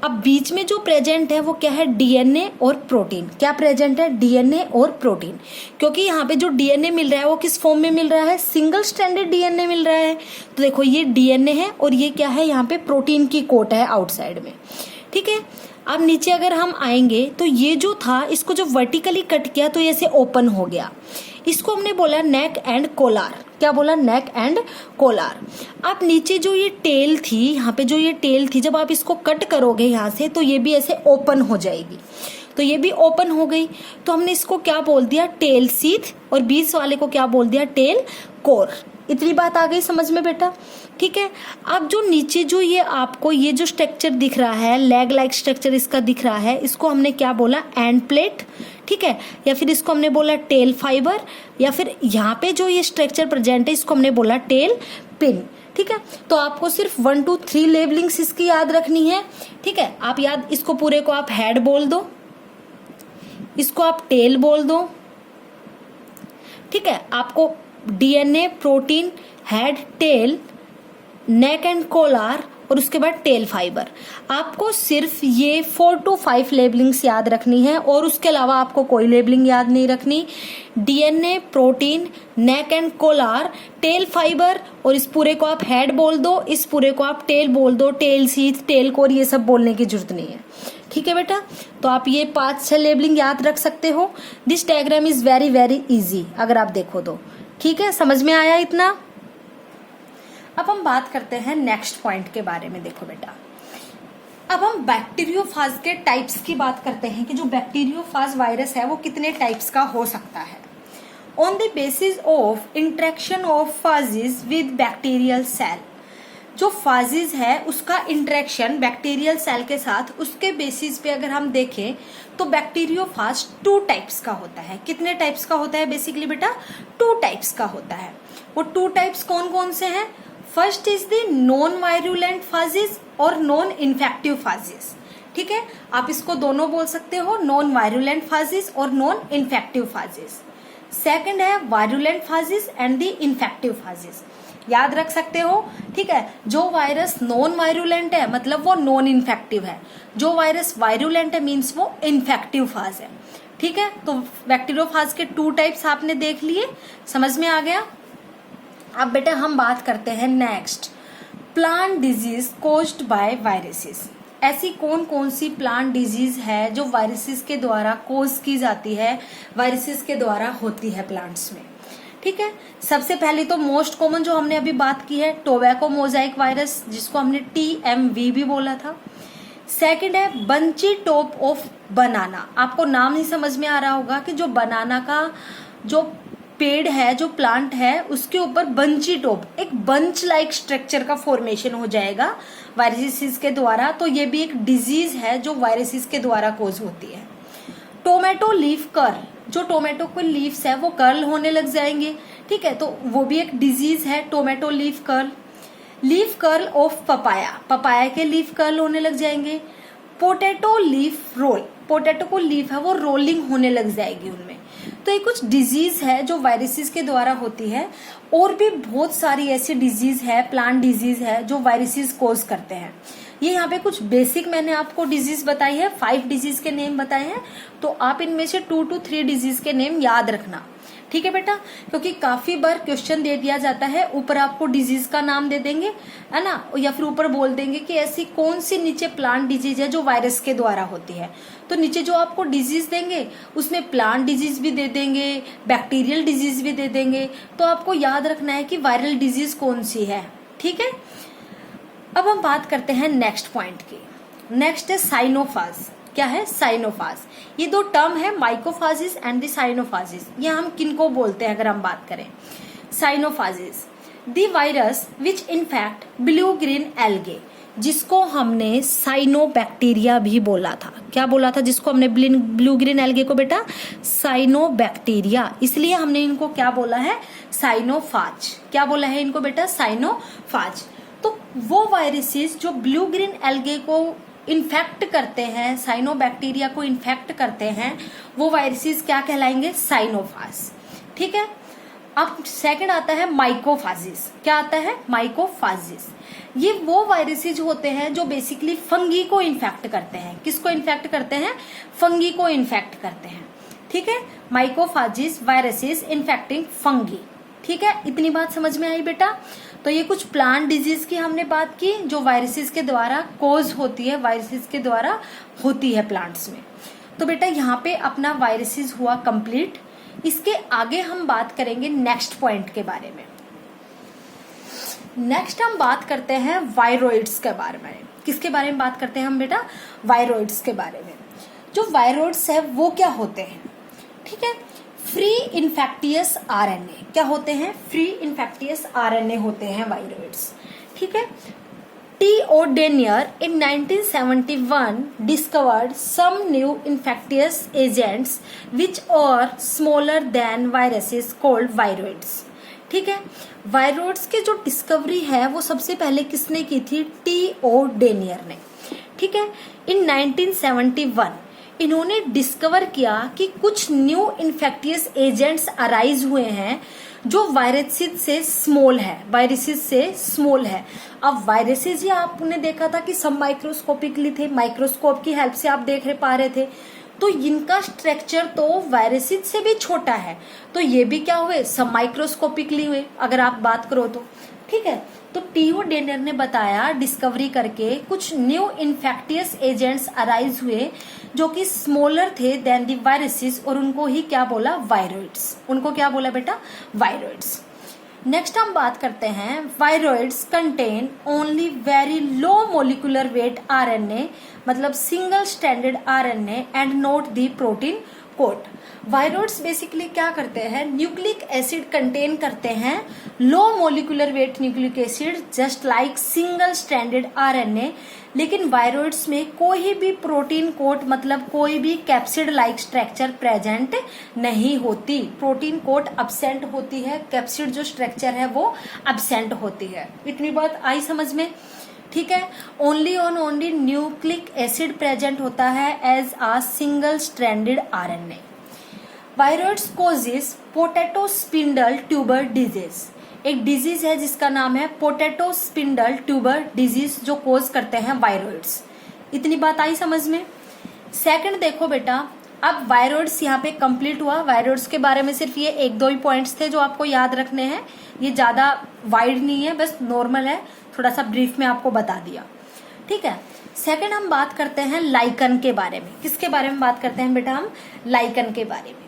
अब बीच में जो प्रेजेंट है वो क्या है? डीएनए और प्रोटीन। क्या प्रेजेंट है? डीएनए और प्रोटीन। क्योंकि यहाँ पे जो डीएनए मिल रहा है वो किस फॉर्म में मिल रहा है? सिंगल स्ट्रैंडेड डीएनए मिल रहा है। तो देखो ये डीएनए है और ये क्या है? यहाँ पे प्रोटीन की कोट है आउटसाइड में, ठीक है। अब नीचे अगर हम आएंगे तो ये जो था इसको जो वर्टिकली कट किया तो ये ऐसे ओपन हो गया। इसको हमने बोला नेक एंड कोलार। क्या बोला? नेक एंड कोलार। आप नीचे जो ये टेल थी, यहाँ पे जो ये टेल थी, जब आप इसको कट करोगे यहाँ से तो ये भी ऐसे ओपन हो जाएगी, तो ये भी ओपन हो गई। तो हमने इसको क्या बोल दिया? Tail sheath. और बीच वाले को क्या बोल दिया? Tail core. इतनी बात आ गई समझ में बेटा? ठीक है। अब जो नीचे जो ये आपको ये जो स्ट्रक्चर दिख रहा है, लेग लाइक स्ट्रक्चर इसका दिख रहा है, इसको हमने क्या बोला? End plate. ठीक है, या फिर इसको हमने बोला टेल फाइबर, या फिर यहाँ पे जो ये स्ट्रक्चर प्रेजेंट है इसको हमने बोला टेल पिन। ठीक है, तो आपको सिर्फ 1 2 3 लेबलिंग्स इसकी याद रखनी है। ठीक है, आप याद, इसको पूरे को आप हेड बोल दो, इसको आप टेल बोल दो। ठीक है, आपको DNA, protein, head, tail, neck and collar और उसके बाद टेल फाइबर। आपको सिर्फ ये 4 to 5 लेबलिंग्स याद रखनी है और उसके अलावा आपको कोई लेबलिंग याद नहीं रखनी। DNA, protein, neck and collar, tail fibre और इस पूरे को आप हेड बोल दो, इस पूरे को आप टेल बोल दो। टेल सीथ, टेल कोर ये सब बोलने की जरूरत नहीं है। ठीक है बेटा, तो आप ये 5-6 लेबलिंग याद रख सकते हो। This diagram is very very easy अगर आप देखो तो। ठीक है, समझ में आया इतना? अब हम बात करते हैं नेक्स्ट पॉइंट के बारे में। देखो बेटा, अब हम बैक्टीरियोफाज के टाइप्स की बात करते हैं कि जो बैक्टीरियोफाज वायरस है वो कितने टाइप्स का हो सकता है। On the basis of interaction of phages with bacterial cell, जो फाजिज है उसका इंटरेक्शन बैक्टीरियल सेल के साथ, उसके बेसिस पे अगर हम देखें तो बैक्टीरियोफाज 2 टाइप्स का होता है। कितने टाइप्स का होता है? बेसिकली बेटा 2 टाइप्स का होता है। वो 2 टाइप्स कौन कौन से हैं? First is the non virulent phages और नॉन इन्फेक्टिव फाजिज। ठीक है, आप इसको दोनों बोल सकते हो, नॉन वायरुलेंट फाजिज और नॉन इन्फेक्टिव फाजिज। सेकंड है वायरुलेंट फाजिज एंड द इन्फेक्टिव फाजिज। याद रख सकते हो। ठीक है, जो वायरस नॉन वायरुलेंट है मतलब वो नॉन इन्फेक्टिव है, जो वायरस वायरुलेंट है मीन्स वो इन्फेक्टिव फाज है। ठीक है, तो बैक्टीरियोफाज के 2 टाइप्स आपने देख लिए, समझ में आ गया। अब बेटा हम बात करते हैं next, plant disease caused by viruses. ऐसी कौन कौन सी प्लांट डिजीज है जो वायरसेस के द्वारा कोज की जाती है, वायरसेस के द्वारा होती है प्लांट्स में। ठीक है, सबसे पहले तो मोस्ट कॉमन जो हमने अभी बात की है टोबैको मोजाइक वायरस, जिसको हमने TMV भी बोला था। सेकंड है बंची टॉप ऑफ बनाना। आपको नाम ही समझ में आ रहा होगा कि जो बनाना का जो पेड़ है, जो प्लांट है, उसके ऊपर बंची टॉप, एक बंच लाइक स्ट्रक्चर का फॉर्मेशन हो जाएगा वायरसेस के द्वारा। तो ये भी एक डिजीज है जो वायरसेस के द्वारा कोज होती है। टोमेटो लीफ कर्ल, जो टोमेटो के लीव्स है वो कर्ल होने लग जाएंगे। ठीक है, तो वो भी एक डिजीज है, tomato leaf curl. Leaf curl of papaya, papaya के लीफ कर्ल होने लग जाएंगे। पोटैटो लीफ रोल, पोटैटो को लीफ है वो रोलिंग होने लग जाएगी उनमें। तो ये कुछ डिजीज है जो वायरसेस के द्वारा होती है। और भी बहुत सारी ऐसी डिजीज है, प्लांट डिजीज है जो वायरसेस कोज करते हैं। ये यहाँ पे कुछ बेसिक मैंने आपको डिजीज बताई है, 5 डिजीज के नेम बताए हैं, तो आप इनमें से 2 to 3 डिजीज के नेम याद रखना। ठीक है बेटा, क्योंकि काफी बार क्वेश्चन दे दिया जाता है, ऊपर आपको डिजीज का नाम दे देंगे, है ना, या फिर ऊपर बोल देंगे कि ऐसी कौन सी नीचे प्लांट डिजीज है जो वायरस के द्वारा होती है। तो नीचे जो आपको डिजीज देंगे उसमें प्लांट डिजीज भी दे देंगे, बैक्टीरियल डिजीज भी दे देंगे। तो आपको याद रखना है कि वायरल डिजीज कौन सी है। ठीक है, अब हम बात करते हैं नेक्स्ट पॉइंट की। नेक्स्ट है साइनोफाज। क्या है? साइनोफाज। ये 2 टर्म है, माइकोफाजिस एंड द साइनोफाजिस। ये हम किनको बोलते हैं अगर हम बात करें? Cyanophages the virus which infect blue green algae, जिसको हमने साइनोबैक्टीरिया भी बोला था। क्या बोला था जिसको हमने? ब्लू ग्रीन एल्गे को बेटा साइनोबैक्टीरिया, इसलिए हमने इनको क्या बोला है? साइनोफाज। क्या बोला है इनको बेटा? साइनोफाज। तो वो वायरसेस जो ब्लू ग्रीन एल्गे को इन्फेक्ट करते हैं, साइनोबैक्टीरिया को इन्फेक्ट करते हैं, वो वायरसेस क्या कहलाएंगे? साइनोफाज। ठीक है, अब सेकंड आता है माइकोफाजिस। क्या आता है? माइकोफाजिस। ये वो वायरसेस होते हैं जो बेसिकली फंगी को इन्फेक्ट करते हैं। किसको इन्फेक्ट करते हैं? फंगी को इन्फेक्ट करते हैं। ठीक है, माइकोफाजिस वायरसेस इन्फेक्टिंग फंगी। ठीक है, इतनी बात समझ में आई बेटा? तो ये कुछ प्लांट डिजीज की हमने बात की जो वायरसेस के द्वारा कोज होती है, वायरसेस के द्वारा होती है प्लांट्स में। तो बेटा यहाँ पे अपना वायरसेस हुआ कंप्लीट। इसके आगे हम बात करेंगे नेक्स्ट पॉइंट के बारे में। नेक्स्ट हम बात करते हैं वायरोइड्स के बारे में। किसके बारे में बात करते हैं हम बेटा? वायरोइड्स के बारे में। जो वायरोइड्स है वो क्या होते हैं? ठीक है, फ्री इन्फेक्टियस आरएनए। क्या होते हैं? फ्री इन्फेक्टियस आरएनए होते हैं वायरोइड्स। ठीक है, T.O. Denier in 1971 discovered some new infectious agents which are smaller than viruses called viroids. ठीक है, वायरोइड्स की जो डिस्कवरी है वो सबसे पहले किसने की थी? T.O. Denier ने। ठीक है, इन 1971 इन्होंने डिस्कवर किया कि कुछ न्यू इन्फेक्टियस एजेंट्स अराइज हुए हैं जो वायरसेस से स्मॉल है, वायरसेस से स्मॉल है। अब वायरसेस ही आपने देखा था कि सब माइक्रोस्कोपिकली थे, माइक्रोस्कोप की हेल्प से आप देख पा रहे थे, तो इनका स्ट्रक्चर तो वायरसेस से भी छोटा है, तो ये भी क्या हुए? सब माइक्रोस्कोपिकली हुए अगर आप बात करो तो। ठीक है, तो टीओ डेनियर ने बताया डिस्कवरी करके कुछ न्यू इन्फेक्टियस एजेंट्स अराइज हुए जो कि स्मॉलर थे देन दी वायरसेस, और उनको ही क्या बोला? वायरोइड्स। उनको क्या बोला बेटा? वायरोइड्स। नेक्स्ट हम बात करते हैं viroids contain only very low molecular weight RNA, मतलब single stranded RNA and not the protein coat. Viroids basically क्या करते हैं? न्यूक्लिक एसिड कंटेन करते हैं, low molecular weight nucleic acid just like single stranded RNA, लेकिन viroids में कोई भी प्रोटीन कोट मतलब कोई भी कैप्सिड लाइक स्ट्रक्चर प्रेजेंट नहीं होती। प्रोटीन कोट अब्सेंट होती है, कैप्सिड जो स्ट्रक्चर है वो अब्सेंट होती है। इतनी बात आई समझ में? ठीक है, ओनली न्यूक्लिक एसिड प्रेजेंट होता है as a single stranded RNA. Viroids causes potato spindle tuber disease. एक डिजीज है जिसका नाम है पोटैटो स्पिंडल ट्यूबर डिजीज, जो कोज करते हैं वायरोइड्स। इतनी बात आई समझ में? सेकंड देखो बेटा, अब वायरोइड्स यहाँ पे कंप्लीट हुआ। वायरोइड्स के बारे में सिर्फ ये एक दो ही पॉइंट्स थे जो आपको याद रखने हैं, ये ज्यादा वाइड नहीं है, बस नॉर्मल है, थोड़ा सा ब्रीफ में आपको बता दिया। ठीक है, सेकंड हम बात करते हैं लाइकन के बारे में। किसके बारे में बात करते हैं बेटा? हम लाइकन के बारे में,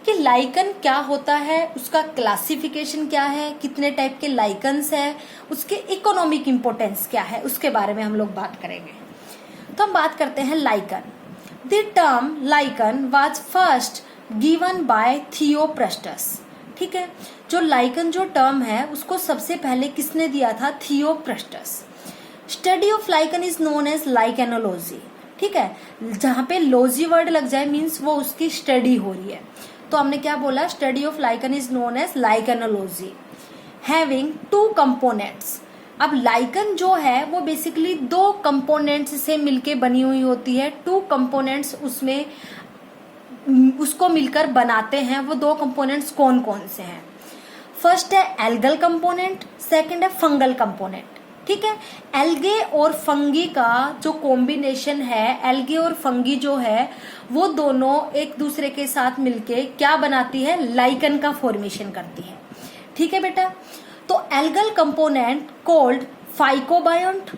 कि लाइकन क्या होता है, उसका क्लासिफिकेशन क्या है, कितने टाइप के लाइकन्स है, उसके इकोनॉमिक इंपोर्टेंस क्या है, उसके बारे में हम लोग बात करेंगे। तो हम बात करते हैं lichen. The term lichen was first given by Theophrastus. ठीक है, जो लाइकन जो टर्म है उसको सबसे पहले किसने दिया था? Theophrastus. Study of lichen is known as lichenology. ठीक है, जहां पे लॉजी वर्ड लग जाए मीन्स वो उसकी स्टडी हो रही है, तो हमने क्या बोला? Study of lichen is known as lichenology having two components. अब लाइकन जो है वो बेसिकली दो कंपोनेंट्स से मिलके बनी हुई होती है। टू कंपोनेंट्स उसमें उसको मिलकर बनाते हैं। वो दो कंपोनेंट्स कौन कौन से हैं? फर्स्ट है एल्गल कंपोनेंट, सेकंड है फंगल कंपोनेंट। ठीक है, एल्गे और फंगी का जो कॉम्बिनेशन है, एल्गे और फंगी जो है वो दोनों एक दूसरे के साथ मिलके क्या बनाती है? लाइकन का फॉर्मेशन करती है। ठीक है बेटा, तो algal component called phycobiont,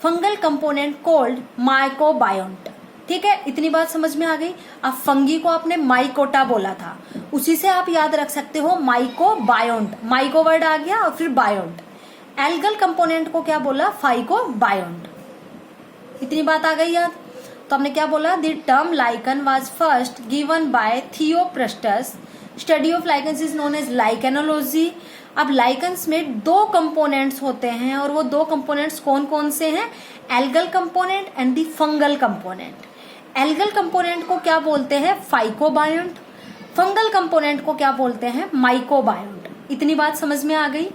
fungal component called mycobiont. ठीक है, इतनी बात समझ में आ गई। अब फंगी को आपने माइकोटा बोला था, उसी से आप याद रख सकते हो माइकोबायोंट। माइको वर्ड आ गया और फिर बायोंट। एल्गल कंपोनेंट को क्या बोला? फाइकोबायोंट। इतनी बात आ गई याद? तो हमने क्या बोला? The term lichen was first given by Theophrastus. Study of lichens is known as lichenology. अब लाइकन्स में दो कंपोनेंट्स होते हैं, और वो दो कंपोनेंट्स कौन कौन से हैं? Algal component and the fungal component. Algal component को क्या बोलते हैं? फाइकोबायोंट। फंगल कंपोनेंट को क्या बोलते हैं? माइकोबायोंट। इतनी बात समझ में आ गई?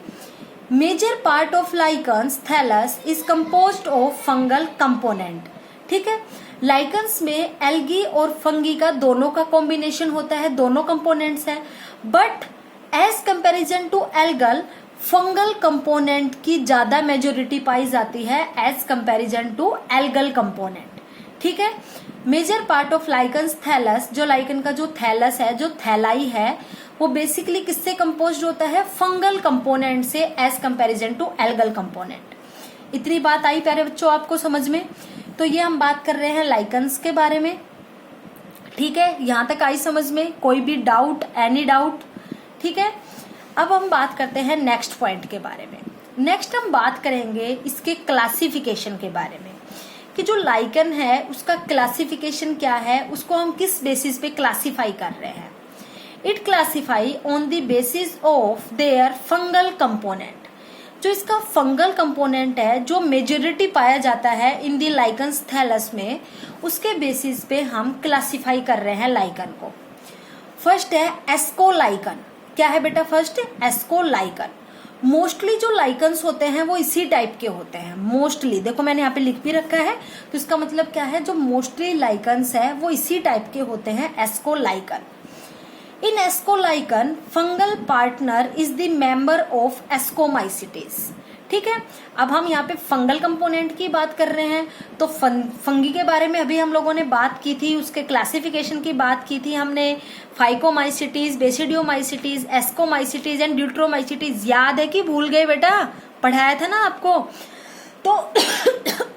Major part of lichens thallus is composed of fungal component. ठीक है, लाइकन्स में एल्गी और फंगी का दोनों का कॉम्बिनेशन होता है, दोनों कंपोनेंट्स हैं, but as comparison to algal fungal component की ज्यादा मेजोरिटी पाई जाती है as comparison to algal component. ठीक है, major part of lichens thallus, जो लाइकन का जो थैलस है, जो थैलाई है, वो बेसिकली किससे कंपोज्ड होता है? फंगल कंपोनेंट से as comparison to algal component. इतनी बात आई प्यारे बच्चों आपको समझ में? तो ये हम बात कर रहे हैं लाइकन्स के बारे में। ठीक है, यहाँ तक आई समझ में? कोई भी डाउट, एनी डाउट? ठीक है, अब हम बात करते हैं नेक्स्ट पॉइंट के बारे में। नेक्स्ट हम बात करेंगे इसके क्लासिफिकेशन के बारे में कि जो लाइकन है उसका क्लासिफिकेशन क्या है, उसको हम किस बेसिस पे क्लासिफाई कर रहे हैं। It classify on the basis of their fungal component. जो इसका फंगल कंपोनेंट है, जो मेजोरिटी पाया जाता है इन दी लाइकन्स थैलस में, उसके बेसिस पे हम क्लासिफाई कर रहे हैं लाइकन को। फर्स्ट है एस्कोलाइकन। क्या है बेटा? फर्स्ट एस्कोलाइकन। मोस्टली जो लाइकन्स होते हैं वो इसी टाइप के होते हैं। मोस्टली देखो मैंने यहाँ पे लिख भी रखा है, तो इसका मतलब क्या है, जो मोस्टली लाइकन्स है वो इसी टाइप के होते हैं, ascolichen. In ascolichen fungal partner is the member of ascomycetes. ठीक है, अब हम यहाँ पे फंगल कंपोनेंट की बात कर रहे हैं, तो फंगी के बारे में अभी हम लोगों ने बात की थी, उसके क्लासिफिकेशन की बात की थी हमने। Phycomycetes, basidiomycetes, ascomycetes and Deuteromycetes. याद है कि भूल गए बेटा? पढ़ाया था ना आपको। तो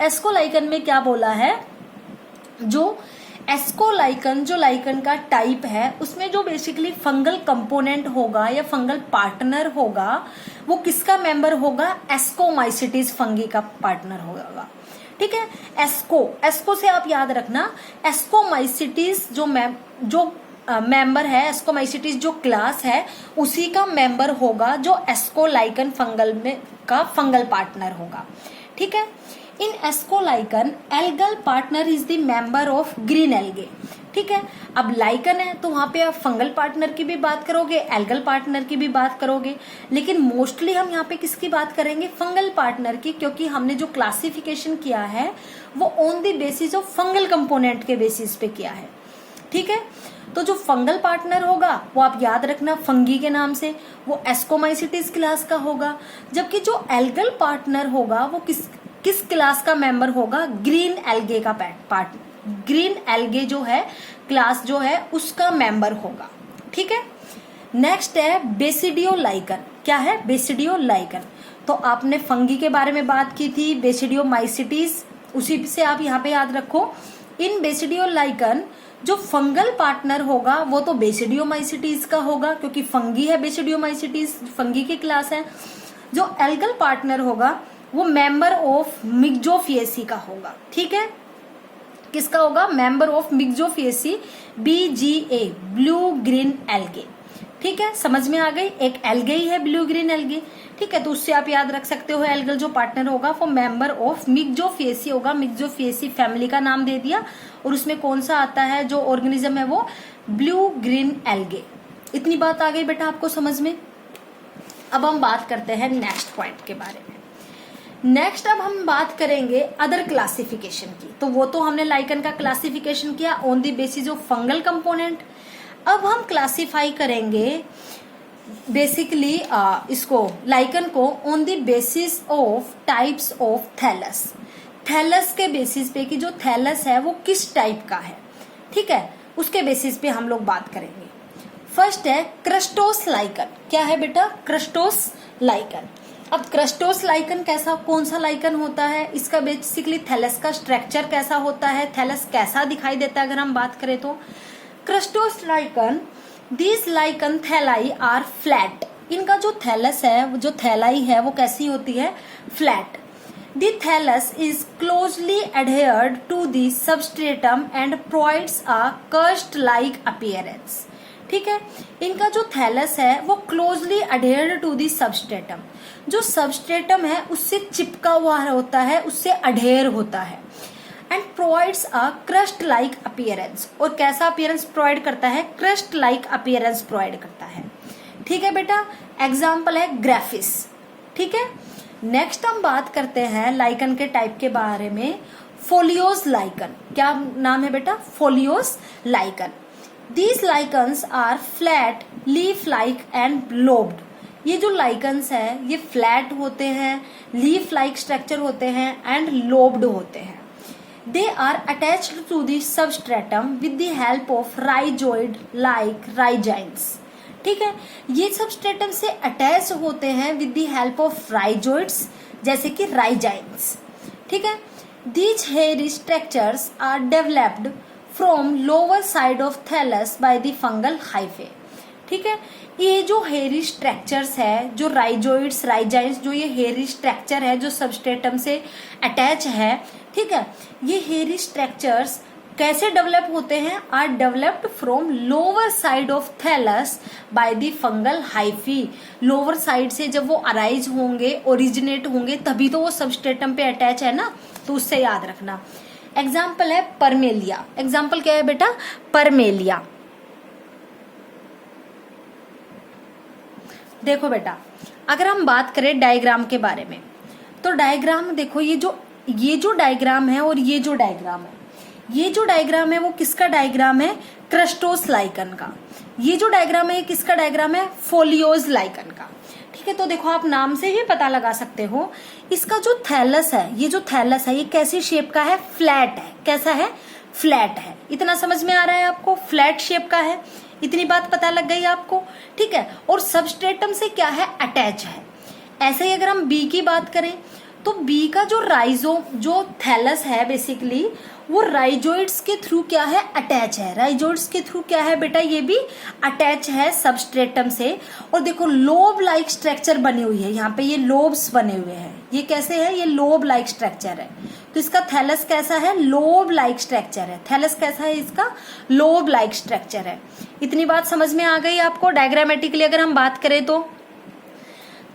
एस्कोलाइकन में क्या बोला है, जो एस्कोलाइकन जो लाइकन का टाइप है उसमें जो बेसिकली फंगल कंपोनेंट होगा या फंगल पार्टनर होगा वो किसका मेंबर होगा? एस्कोमाइसिटीज फंगी का पार्टनर होगा। ठीक है, एस्को से आप याद रखना, एस्कोमाइसिटीज जो मेंबर है, एस्कोमाइसिटीज जो क्लास है उसी का मेंबर होगा जो एस्कोलाइकन फंगल में का फंगल पार्टनर होगा। ठीक है, in ascolichen algal partner is the member of green algae. ठीक है, अब लाइकन है तो वहां पे आप फंगल पार्टनर की भी बात करोगे, एल्गल पार्टनर की भी बात करोगे, लेकिन मोस्टली हम यहाँ पे किसकी बात करेंगे? फंगल पार्टनर की, क्योंकि हमने जो क्लासिफिकेशन किया है वो on the basis of fungal component के बेसिस पे किया है। ठीक है, तो जो फंगल पार्टनर होगा वो आप याद रखना फंगी के नाम से, वो एस्कोमाइसिटीज क्लास का होगा, जबकि जो एल्गल पार्टनर होगा वो किस क्लास का मेंबर होगा? ग्रीन एल्गे का ग्रीन एल्गे जो है क्लास जो है उसका मेंबर होगा। ठीक है, नेक्स्ट है बेसिडियोलाइकन। क्या है? बेसिडियोलाइकन। तो आपने फंगी के बारे में बात की थी, बेसिडियोमाइसिटीज, उसी से आप यहाँ पे याद रखो। इन बेसिडियोलाइकन जो फंगल पार्टनर होगा वो तो बेसिडियोमाइसिटीज का होगा, क्योंकि फंगी है, बेसिडियोमाइसिटीज फंगी की क्लास है। जो एल्गल पार्टनर होगा वो मेंबर ऑफ मिक्जोफिएसी का होगा। ठीक है, किसका होगा? Member of Myxophyceae, BGA, blue green algae. ठीक है, समझ में आ गई? एक एल्गे ही है, ब्लू ग्रीन एल्गे। ठीक है, तो उससे आप याद रख सकते हो एल्गल जो पार्टनर होगा वो मेंबर ऑफ मिक्जोफिएसी होगा। मिक्जोफिएसी फैमिली का नाम दे दिया, और उसमें कौन सा आता है जो ऑर्गेनिज्म है वो ब्लू ग्रीन एल्गे। इतनी बात आ गई बेटा आपको समझ में? अब हम बात करते हैं नेक्स्ट पॉइंट के बारे में। नेक्स्ट अब हम बात करेंगे अदर क्लासिफिकेशन की। तो वो तो हमने लाइकन का क्लासिफिकेशन किया on the basis of fungal component. अब हम क्लासिफाई करेंगे बेसिकली इसको लाइकन को on the basis of types of thallus. Thallus के बेसिस पे कि जो थैलस है वो किस टाइप का है। ठीक है, उसके बेसिस पे हम लोग बात करेंगे। फर्स्ट है क्रस्टोस लाइकन। क्या है बेटा? क्रस्टोस लाइकन। अब क्रस्टोस लाइकन कैसा, कौन सा लाइकन होता है? इसका बेसिकली थैलस का स्ट्रक्चर कैसा होता है, थैलस कैसा दिखाई देता है अगर हम बात करें तो। Crustose lichen, this lichen thalli are flat. इनका जो थैलस है, जो थैलाई है वो कैसी होती है? Flat. The thallus is closely adhered to the substratum and provides a crust-like appearance. ठीक है, इनका जो थैलस है वो क्लोजली अडेयर्ड टू दी सबस्ट्रेटम। जो सबस्ट्रेटम है उससे चिपका हुआ होता है, उससे अडेयर होता है। And provides a crust like appearance. और कैसा अपीयरेंस प्रोवाइड करता है? क्रस्ट लाइक अपीयरेंस प्रोवाइड करता है। ठीक है बेटा, एग्जाम्पल है ग्राफिस। ठीक है, नेक्स्ट हम बात करते हैं लाइकन के टाइप के बारे में। फोलियोस लाइकन। क्या नाम है बेटा? फोलियोस lichen. These lichens are flat, leaf-like and lobed. ये जो लाइकन्स है ये फ्लैट होते हैं, लीफ लाइक स्ट्रक्चर होते हैं एंड लोब्ड होते हैं। They are attached to the substratum with the help of rhizoid like rhizines. ठीक है, ये सबस्ट्रेटम से अटैच होते हैं with the help of rhizoids, जैसे कि राइजाइन्स। ठीक है, these hairy structures are developed from lower side of thallus by the fungal hyphae. ठीक है, ये जो हेयरी स्ट्रक्चर्स है, जो राइजोइड्स राइजाइड्स, जो ये हेयरी स्ट्रक्चर है जो सबस्ट्रेटम से अटैच है, ठीक है, ये हेयरी स्ट्रक्चर्स कैसे डेवलप होते हैं? Are developed from lower side of thallus by the fungal hyphae. Lower side से जब वो अराइज होंगे, ओरिजिनेट होंगे, तभी तो वो सबस्ट्रेटम पे अटैच है ना, तो उससे याद रखना। एग्जाम्पल है परमेलिया। एग्जाम्पल क्या है बेटा? परमेलिया। देखो बेटा, अगर हम बात करें डायग्राम के बारे में, तो डायग्राम देखो, ये जो डायग्राम है और ये जो डायग्राम है, ये जो डायग्राम है वो किसका डायग्राम है? क्रस्टोस लाइकन का। ये जो डायग्राम है ये किसका डायग्राम है? फोलियोज लाइकन का। ठीक है, तो देखो आप नाम से ही पता लगा सकते हो, इसका जो थैलस है, ये जो थैलस है ये कैसी शेप का है? फ्लैट है। कैसा है? फ्लैट है। इतना समझ में आ रहा है आपको? फ्लैट शेप का है। इतनी बात पता लग गई आपको? ठीक है, और सबस्ट्रेटम से क्या है? अटैच है। ऐसे ही अगर हम बी की बात करें, तो बी का जो थैलस है बेसिकली, वो राइजोइड्स के थ्रू क्या है? अटैच है। राइजोइड्स के थ्रू क्या है बेटा? ये भी अटैच है सबस्ट्रेटम से। और देखो लोब लाइक स्ट्रक्चर बनी हुई है, यहाँ पे ये लोब्स बने हुए हैं। ये कैसे है? ये लोब लाइक स्ट्रक्चर है। तो इसका थैलस कैसा है? लोब लाइक स्ट्रक्चर है। थैलस कैसा है इसका? लोब लाइक स्ट्रक्चर है। इतनी बात समझ में आ गई आपको? डायग्रामेटिकली अगर हम बात करें तो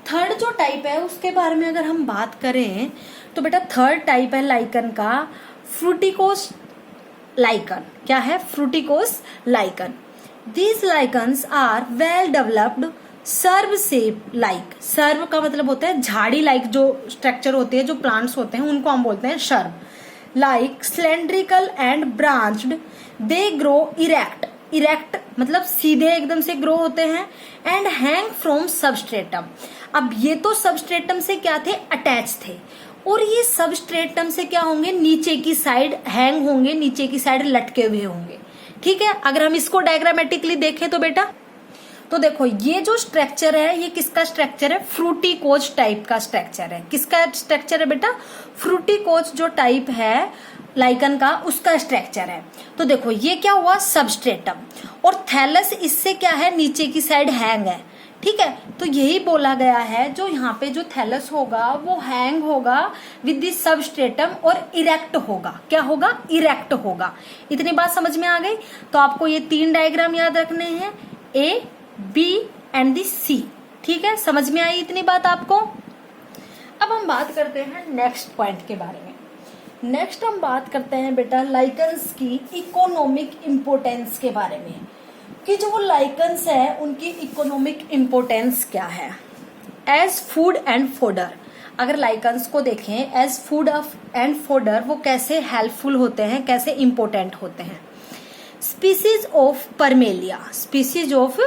थर्ड जो टाइप है उसके बारे में अगर हम बात करें तो बेटा थर्ड टाइप है लाइकन का फ्रूटिकोस लाइकन। क्या है? Fruticose lichen. These lichens are well developed shrub shape like. Shrub का मतलब होता है झाड़ी लाइक, जो स्ट्रक्चर होते हैं, जो प्लांट्स होते हैं उनको हम बोलते हैं shrub. Like cylindrical and branched, they grow erect. Erect मतलब सीधे एकदम से ग्रो होते हैं। And hang from substratum. अब ये तो सबस्ट्रेटम से क्या थे? अटैच थे। और ये सबस्ट्रेटम से क्या होंगे? नीचे की साइड हैंग होंगे, नीचे की साइड लटके हुए होंगे। ठीक है, अगर हम इसको डायग्रामेटिकली देखें तो बेटा, तो देखो ये जो स्ट्रक्चर है ये किसका स्ट्रक्चर है? फ्रूटिकोज टाइप का स्ट्रक्चर है। किसका स्ट्रक्चर है बेटा? फ्रूटिकोज जो टाइप है लाइकन का, उसका स्ट्रक्चर है। तो देखो ये क्या हुआ? सबस्ट्रेटम। और थैलस इससे क्या है? नीचे की साइड हैंग है। ठीक है, तो यही बोला गया है, जो यहाँ पे जो थैलस होगा वो हैंग होगा विद द सबस्ट्रेटम और इरेक्ट होगा। क्या होगा? इरेक्ट होगा। इतनी बात समझ में आ गई? तो आपको ये 3 डायग्राम याद रखने हैं, ए, बी एंड दी सी। ठीक है, समझ में आई इतनी बात आपको? अब हम बात करते हैं नेक्स्ट पॉइंट के बारे में। नेक्स्ट हम बात करते हैं बेटा लाइकन्स की इकोनॉमिक इम्पोर्टेंस के बारे में, कि जो वो लाइकन्स है उनकी इकोनॉमिक इम्पोर्टेंस क्या है। एज फूड एंड फोडर, अगर लाइकन्स को देखें एज फूड एंड फोडर, वो कैसे हेल्पफुल होते हैं, कैसे इम्पोर्टेंट होते हैं। स्पीसीज ऑफ परमेलिया, स्पीसीज ऑफ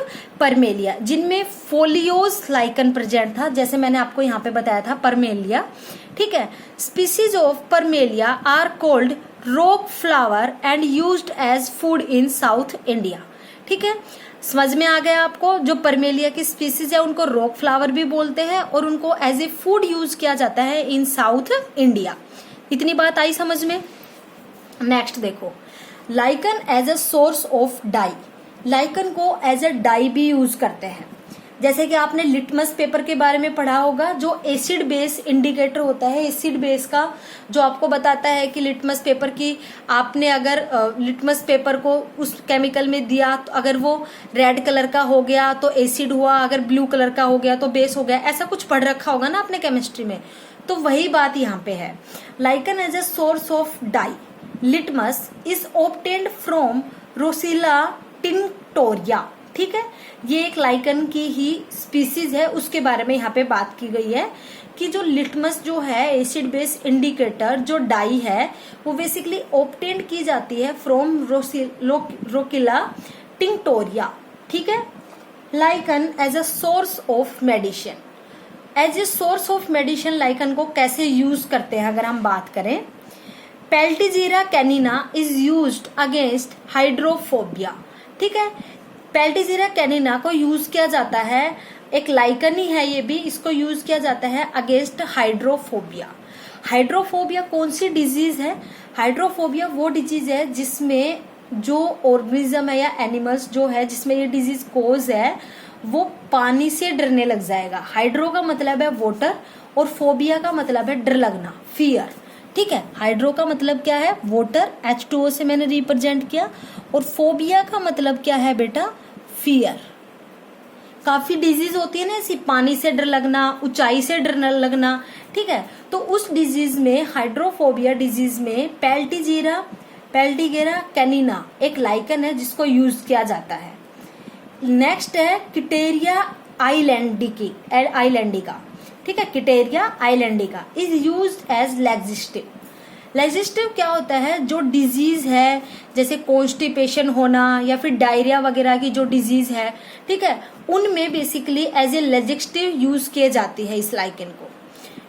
परमेलिया जिनमें फोलियोज लाइकन प्रेजेंट था, जैसे मैंने आपको यहाँ पे बताया था परमेलिया। ठीक है, species of Parmelia are called rock flower and used as food in south India. ठीक है, समझ में आ गया आपको? जो परमेलिया की स्पीसीज है उनको रॉक फ्लावर भी बोलते हैं और उनको एज ए फूड यूज किया जाता है इन साउथ इंडिया। इतनी बात आई समझ में? नेक्स्ट देखो, lichen as a source of dye. Lichen को एज अ डाई भी यूज करते हैं। जैसे कि आपने लिटमस पेपर के बारे में पढ़ा होगा, जो एसिड बेस इंडिकेटर होता है, एसिड बेस का, जो आपको बताता है कि लिटमस पेपर की आपने अगर लिटमस पेपर को उस केमिकल में दिया तो अगर वो रेड कलर का हो गया तो एसिड हुआ, अगर ब्लू कलर का हो गया तो बेस हो गया। ऐसा कुछ पढ़ रखा होगा ना आपने केमिस्ट्री में, तो वही बात यहाँ पे है। Lichen as a source of dye litmus is obtained from Roccella tinctoria. ठीक है, ये एक लाइकन की ही स्पीसीज है, उसके बारे में यहाँ पे बात की गई है कि जो लिटमस जो है एसिड बेस इंडिकेटर जो डाई है वो बेसिकली ऑब्टेन्ड की जाती है फ्रॉम रोकिला टिंक्टोरिया। ठीक है, lichen as a source of medicine, as a source of medicine lichen को कैसे यूज करते हैं अगर हम बात करें। Peltigera canina is used against hydrophobia. ठीक है, पेल्टिजीरा कैनिना को यूज किया जाता है, एक लाइकन ही है ये भी, इसको यूज किया जाता है अगेंस्ट हाइड्रोफोबिया। हाइड्रोफोबिया कौन सी डिजीज है? हाइड्रोफोबिया वो डिजीज है जिसमें जो ऑर्गेनिज्म है या एनिमल्स जो है जिसमें ये डिजीज कोज है वो पानी से डरने लग जाएगा। हाइड्रो का मतलब है वाटर और फोबिया का मतलब है डर लगना, फियर। ठीक है, हाइड्रो का मतलब क्या है, वाटर, H2O से मैंने रिप्रेजेंट किया, और फोबिया का मतलब क्या है बेटा, फियर। काफी डिजीज होती है ना ऐसी, पानी से डर लगना, ऊंचाई से डर लगना। ठीक है, तो उस डिजीज में, हाइड्रोफोबिया डिजीज में पेल्टिगेरा कैनिना एक लाइकन है जिसको यूज किया जाता है। नेक्स्ट है किटेरिया आइलैंडिका। ठीक है, किटेरिया आइलैंडिका इज यूज्ड एज लैक्सिस्टिव। लैक्सिस्टिव क्या होता है, जो डिजीज है जैसे कॉन्स्टिपेशन होना या फिर डायरिया वगैरह की जो डिजीज है, ठीक है, उनमें बेसिकली एज ए लैक्सिस्टिव यूज किए जाती है इस लाइकन को।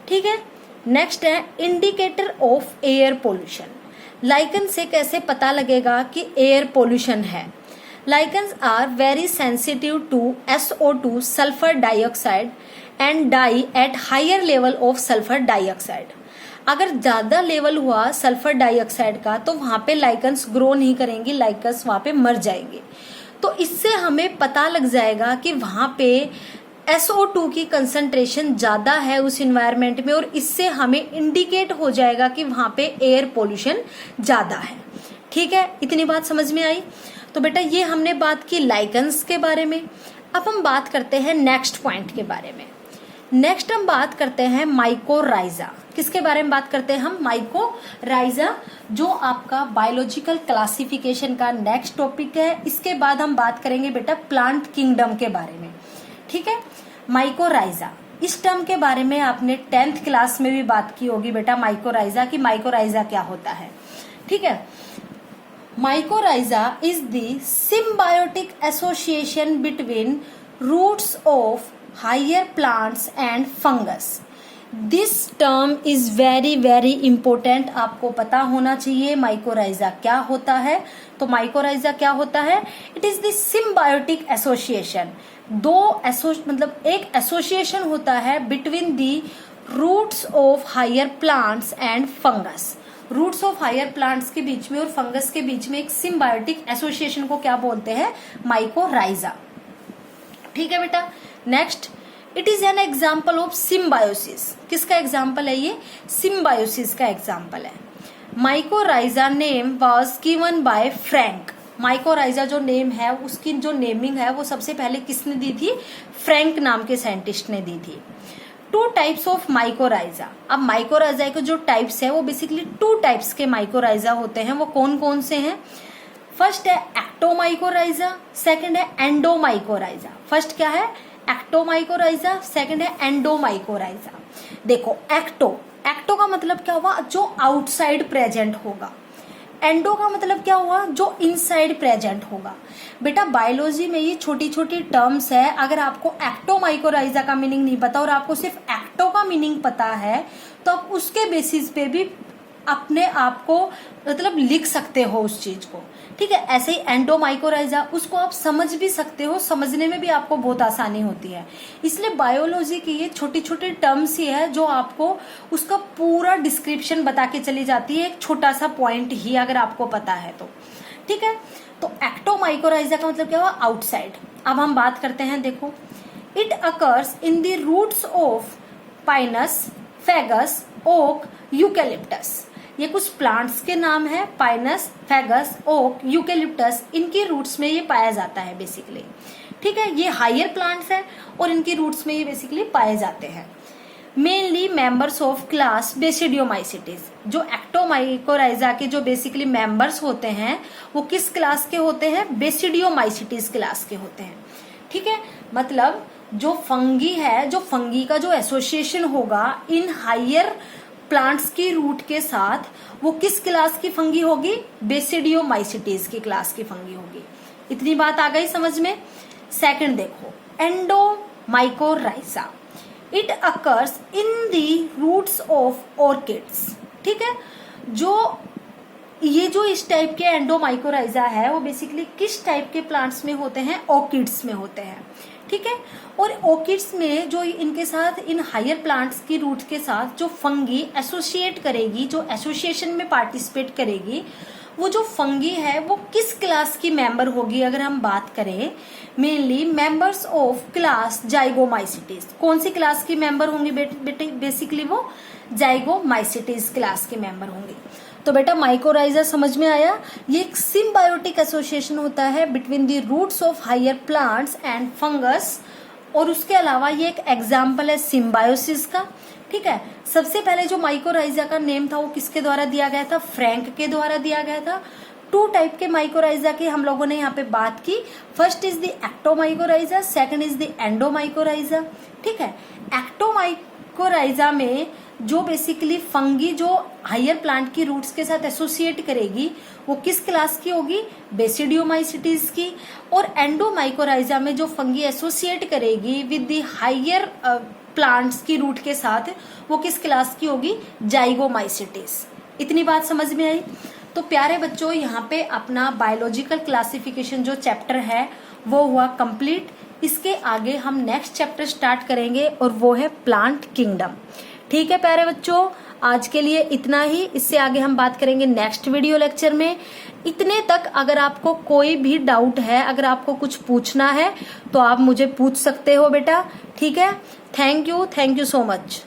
ठीक है, नेक्स्ट है indicator of air pollution. Lichen से कैसे पता लगेगा कि एयर पोल्यूशन है। Lichens are very sensitive to SO2 sulphur dioxide and die at higher level of sulphur dioxide. अगर ज्यादा लेवल हुआ सल्फर डाइऑक्साइड का तो वहां पे लाइकन्स ग्रो नहीं करेंगी, लाइकन्स वहां पे मर जाएंगे। तो इससे हमें पता लग जाएगा कि वहां पे SO2 की कंसंट्रेशन ज्यादा है उस इन्वायरमेंट में, और इससे हमें इंडिकेट हो जाएगा कि वहां पे एयर पोल्यूशन ज्यादा है। ठीक है, इतनी बात समझ में आई। तो बेटा ये हमने बात की लाइकन्स के बारे में। अब हम बात करते हैं नेक्स्ट पॉइंट के बारे में। नेक्स्ट हम बात करते हैं माइकोराइजा। किसके बारे में बात करते हैं हम, माइकोराइजा, जो आपका बायोलॉजिकल क्लासिफिकेशन का नेक्स्ट टॉपिक है। इसके बाद हम बात करेंगे बेटा प्लांट किंगडम के बारे में। ठीक है, माइकोराइजा, इस टर्म के बारे में आपने 10th क्लास में भी बात की होगी बेटा, माइकोराइजा की, माइकोराइजा क्या होता है। ठीक है, mycorrhiza is the symbiotic association between roots of higher plants and fungus. This term is very very important, आपको पता होना चाहिए माइकोराइजा क्या होता है। तो माइकोराइजा क्या होता है, it is the symbiotic association. मतलब एक एसोसिएशन होता है between the roots of higher plants and fungus. Roots of higher plants के बीच में और फंगस के बीच में एक सिम्बायोटिक एसोसिएशन को क्या बोलते हैं, माइकोराइजा। ठीक है बेटा, next, it is an example of symbiosis. किसका एग्जाम्पल है ये, सिम्बायोसिस का एग्जाम्पल है। Mycorrhiza name was given by Frank. Mycorrhiza जो नेम है उसकी जो नेमिंग है वो सबसे पहले किसने दी थी, फ्रैंक नाम के साइंटिस्ट ने दी थी। 2 टाइप्स ऑफ माइकोराइजा। अब माइकोराइजा के जो टाइप्स है वो बेसिकली 2 टाइप्स के माइकोराइजा होते हैं। वो कौन कौन से हैं, फर्स्ट है एक्टोमाइकोराइजा, सेकंड है एंडोमाइकोराइजा। फर्स्ट क्या है, एक्टोमाइकोराइजा, सेकंड है एंडोमाइकोराइजा। देखो एक्टो का मतलब क्या हुआ, जो आउटसाइड प्रेजेंट होगा। एंडो का मतलब क्या हुआ, जो इनसाइड प्रेजेंट होगा। बेटा बायोलॉजी में ये छोटी छोटी टर्म्स है, अगर आपको एक्टोमाइकोराइजा का मीनिंग नहीं पता और आपको सिर्फ एक्टो का मीनिंग पता है तो आप उसके बेसिस पे भी अपने आप को मतलब लिख सकते हो उस चीज को। ठीक है, ऐसे ही एंडोमाइकोराइजा, उसको आप समझ भी सकते हो, समझने में भी आपको बहुत आसानी होती है। इसलिए बायोलॉजी की ये छोटी छोटी टर्म्स ही है जो आपको उसका पूरा डिस्क्रिप्शन बता के चली जाती है, एक छोटा सा पॉइंट ही अगर आपको पता है तो। ठीक है, तो एक्टोमाइकोराइजा का मतलब क्या हुआ, आउटसाइड। अब हम बात करते हैं, देखो, it occurs in the roots of Pinus, Fagus, oak, eucalyptus. ये कुछ प्लांट्स के नाम है, पाइनस, फेगस, ओक, यूकेलिप्टस, इनकी रूट्स में ये पाया जाता है बेसिकली। ठीक है, ये हायर प्लांट्स है और इनकी रूट्स में ये बेसिकली पाए जाते हैं। Mainly members of class basidiomycetes. जो एक्टोमाइकोराइजा के जो बेसिकली मेंबर्स होते हैं वो किस क्लास के होते हैं, बेसिडियोमाइसिटीज क्लास के होते हैं। ठीक है, मतलब जो फंगी है, जो फंगी का जो एसोसिएशन होगा इन हायर प्लांट्स की रूट के साथ, वो किस क्लास की फंगी होगी, बेसिडियोमाइसिटीज की क्लास की फंगी होगी। इतनी बात आ गई समझ में। सेकंड देखो, endomycorrhiza, it occurs in the roots of orchids. ठीक है, जो ये जो इस टाइप के एंडोमाइकोराइजा है वो बेसिकली किस टाइप के प्लांट्स में होते हैं, ऑर्किड्स में होते हैं। ठीक है, और ऑर्किड्स में जो इनके साथ, इन हायर प्लांट्स की रूट के साथ जो फंगी एसोसिएट करेगी, जो एसोसिएशन में पार्टिसिपेट करेगी, वो जो फंगी है वो किस क्लास की मेंबर होगी। अगर हम बात करें मेनली मेंबर्स ऑफ क्लास जाइगोमाइसिटीज, कौन सी क्लास की मेंबर होंगी बेटे? बेसिकली वो जाइगोमाइसिटीज क्लास के मेंबर होंगे। तो बेटा माइकोराइजा समझ में आया। ये एक सिम्बायोटिक एसोसिएशन होता है between the roots of higher plants and fungus, और उसके अलावा ये एक एग्जाम्पल है सिम्बायोसिस का। ठीक है, सबसे पहले जो माइकोराइजा का नेम था वो किसके द्वारा दिया गया था? फ्रैंक के द्वारा दिया गया था। 2 टाइप के माइकोराइजा की हम लोगों ने यहाँ पे बात की। First is the ectomycorrhiza, second is the endomycorrhiza. ठीक है, एक्टोमाइकोराइजा में जो बेसिकली फंगी जो हायर प्लांट की रूट्स के साथ एसोसिएट करेगी वो किस क्लास की होगी? बेसिडियोमाइसिटीज की। और एंडोमाइकोराइजा में जो फंगी एसोसिएट करेगी विद द हायर प्लांट्स की रूट के साथ वो किस क्लास की होगी? जाइगोमाइसिटीज। इतनी बात समझ में आई? तो प्यारे बच्चों, यहाँ पे अपना बायोलॉजिकल क्लासिफिकेशन जो चैप्टर है वो हुआ कंप्लीट। इसके आगे हम नेक्स्ट चैप्टर स्टार्ट करेंगे और वो है प्लांट किंगडम। ठीक है प्यारे बच्चों, आज के लिए इतना ही। इससे आगे हम बात करेंगे नेक्स्ट वीडियो लेक्चर में। इतने तक अगर आपको कोई भी डाउट है, अगर आपको कुछ पूछना है तो आप मुझे पूछ सकते हो बेटा। ठीक है, थैंक यू सो मच।